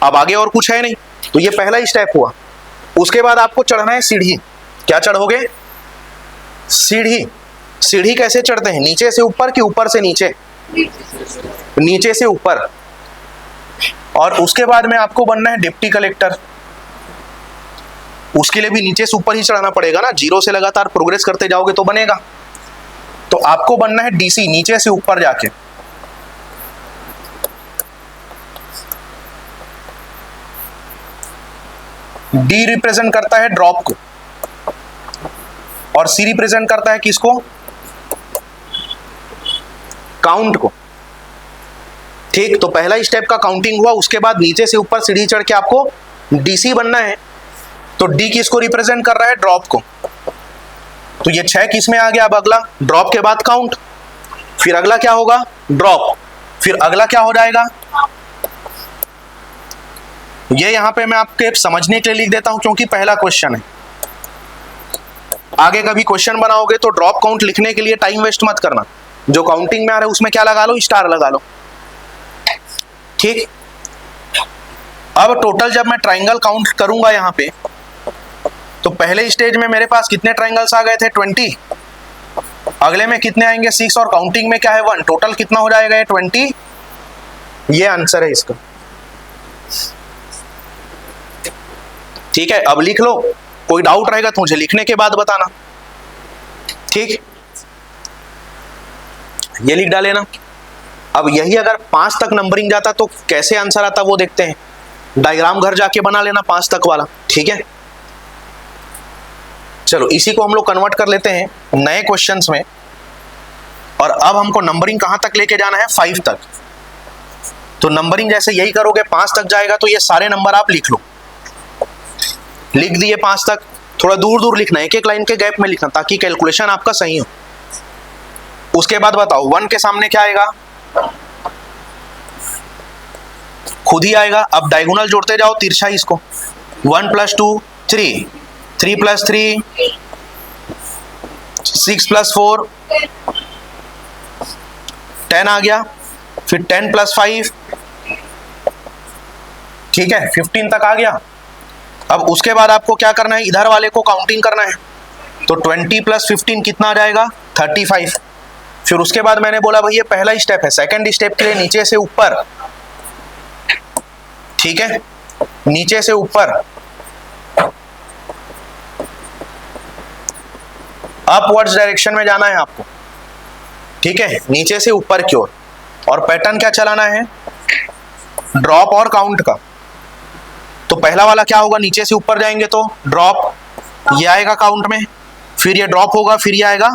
अब आगे और कुछ है नहीं, तो ये पहला ही स्टेप हुआ। उसके बाद आपको चढ़ना है सीढ़ी। क्या चढ़ोगे, सीढ़ी। सीढ़ी कैसे चढ़ते हैं, नीचे से ऊपर कि ऊपर से नीचे, नीचे से ऊपर। और उसके बाद में आपको बनना है डिप्टी कलेक्टर। उसके लिए भी नीचे से ऊपर ही चढ़ाना पड़ेगा ना, 0 से लगातार प्रोग्रेस करते जाओगे तो बनेगा। तो आपको बनना है डीसी, नीचे से ऊपर जाके। डी रिप्रेजेंट करता है ड्रॉप को, और सी रिप्रेजेंट करता है किसको, काउंट को, ठीक। तो पहला स्टेप का काउंटिंग हुआ। उसके बाद नीचे से ऊपर सीढ़ी चढ़ के आपको डीसी बनना है। तो डी किसको रिप्रेजेंट कर रहा है, ड्रॉप को। तो ये 6 किस में आ गया। अब अगला ड्रॉप के बाद काउंट, फिर अगला क्या होगा ड्रॉप, फिर अगला क्या हो जाएगा। ये यहां पे मैं आपके समझने के लिए लिख देता हूं, क्योंकि पहला क्वेश्चन है। आगे कभी क्वेश्चन बनाओगे तो ड्रॉप काउंट लिखने के लिए टाइम वेस्ट मत करना। जो काउंटिंग में आ रहा है उसमें क्या लगा लो, स्टार लगा लो, ठीक। अब टोटल जब मैं ट्राइंगल काउंट करूंगा यहां पे, तो पहले स्टेज में मेरे पास कितने ट्राइंगल्स आ गए थे 20। अगले में कितने आएंगे 6, और काउंटिंग में क्या है 1। टोटल कितना हो जाएगा 20। ये आंसर है इसका, ठीक है। अब लिख लो, कोई डाउट रहेगा तो मुझे लिखने के बाद बताना, ठीक। ये लिख डाले ना। अब यही अगर 5 तक नंबरिंग जाता तो कैसे आंसर आता वो देखते हैं। डायग्राम घर जाके बना लेना 5 तक वाला, ठीक है। चलो इसी को हम लोग कन्वर्ट कर लेते हैं नए क्वेश्चंस में। और अब हमको नंबरिंग कहां तक लेके जाना है, 5 तक। तो नंबरिंग जैसे यही करोगे 5 तक जाएगा, तो ये सारे नंबर आप लिख लो। लिख दिए 5 तक, थोड़ा दूर दूर लिखना, एक एक लाइन के गैप में लिखना, ताकि कैलकुलेशन आपका सही हो। उसके बाद बताओ 1 के सामने क्या आएगा, खुद ही आएगा। अब डायगोनल जोड़ते जाओ तिरछा इसको, 1 + 2 3, 3 + 3 6 + 4 10 आ गया, फिर 10 + 5, ठीक है 15 तक आ गया। अब उसके बाद आपको क्या करना है, इधर वाले को काउंटिंग करना है। तो 20 + 15 कितना आ जाएगा 35। फिर उसके बाद मैंने बोला भाई ये पहला स्टेप है। सेकंड स्टेप के लिए नीचे से ऊपर, ठीक है, नीचे से ऊपर अपवर्ड्स डायरेक्शन में जाना है आपको, ठीक है, नीचे से ऊपर की ओर। और पैटर्न क्या चलाना है, ड्रॉप और काउंट का। तो पहला वाला क्या होगा, नीचे से ऊपर जाएंगे तो ड्रॉप, ये आएगा काउंट में, फिर ये ड्रॉप होगा, फिर ये आएगा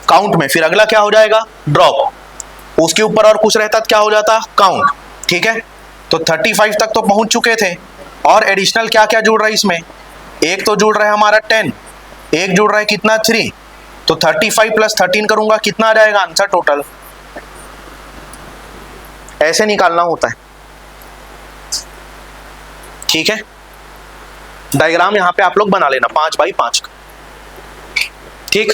काउंट में, फिर अगला क्या हो जाएगा ड्रॉप। उसके ऊपर और कुछ रहता तो क्या हो जाता काउंट, ठीक है। तो 35 तक तो पहुंच चुके थे, और एडिशनल क्या क्या जुड़ रहा है इसमें, एक तो जुड़ रहा है हमारा 10, एक जुड़ रहा है कितना 3। तो 35 + 13 करूंगा कितना आ जाएगा आंसर टोटल, ऐसे निकालना होता है, ठीक है। डायग्राम यहां पे आप लोग बना लेना 5x5 का, ठीक।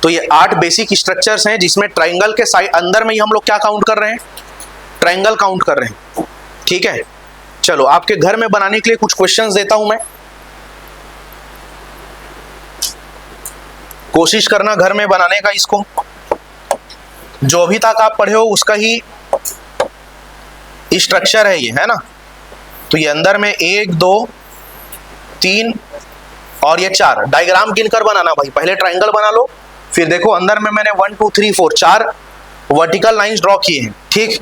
तो ये 8 बेसिक स्ट्रक्चर्स हैं जिसमें ट्रायंगल के साइड अंदर में ही हम लोग क्या काउंट कर रहे हैं, ट्रायंगल काउंट कर रहे हैं, ठीक है। चलो आपके घर में बनाने के लिए कुछ क्वेश्चंस देता हूं मैं, कोशिश करना घर में बनाने का। इसको जो अभी तक आप पढ़े हो उसका ही स्ट्रक्चर है ये, है ना। तो ये अंदर में 1 2 3 और ये 4 डायग्राम गिनकर बनाना भाई। पहले ट्रायंगल बना लो, फिर देखो अंदर में मैंने 1 2 3 4 4 वर्टिकल लाइंस ड्रॉ किए हैं, ठीक।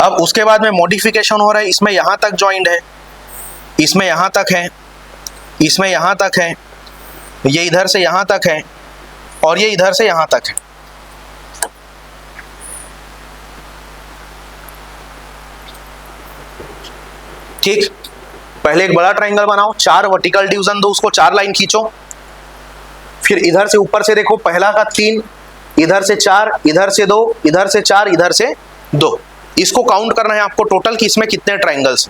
अब उसके बाद में मॉडिफिकेशन हो रहा है, इसमें यहां तक जॉइंट है, इसमें यहां तक है, इसमें यहां तक है, ये इधर से यहां तक है और ये इधर से यहां तक है, ठीक। पहले एक बड़ा ट्रायंगल बनाओ, 4 वर्टिकल डिवीजन दो उसको, 4 लाइन खींचो। फिर इधर से ऊपर से देखो, पहला का 3, इधर से 4, इधर से 2, इधर से 4, इधर से 2। इसको काउंट करना है आपको टोटल कि इसमें कितने ट्रायंगल्स,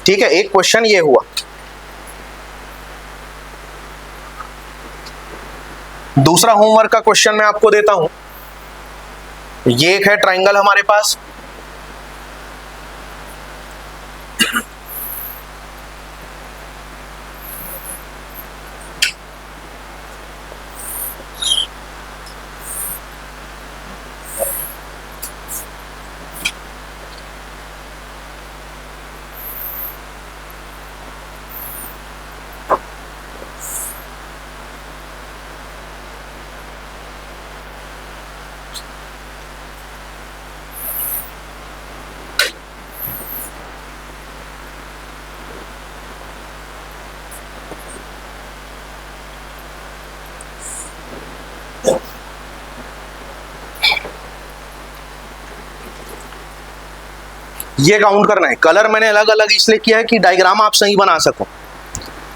ठीक है। एक क्वेश्चन ये हुआ। दूसरा होमवर्क का क्वेश्चन मैं आपको देता हूं। ये एक है ट्रायंगल हमारे पास, ये काउंट करना है। कलर मैंने अलग अलग इसलिए किया है कि डायग्राम आप सही बना सको।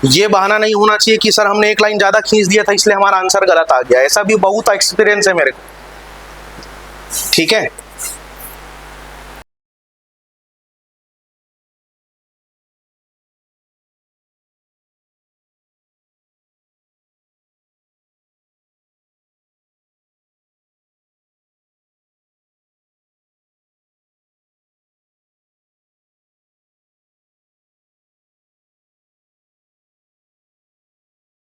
ये बहाना नहीं होना चाहिए कि सर हमने एक लाइन ज्यादा खींच दिया था इसलिए हमारा आंसर गलत आ गया, ऐसा भी बहुत एक्सपीरियंस है मेरे को, ठीक है।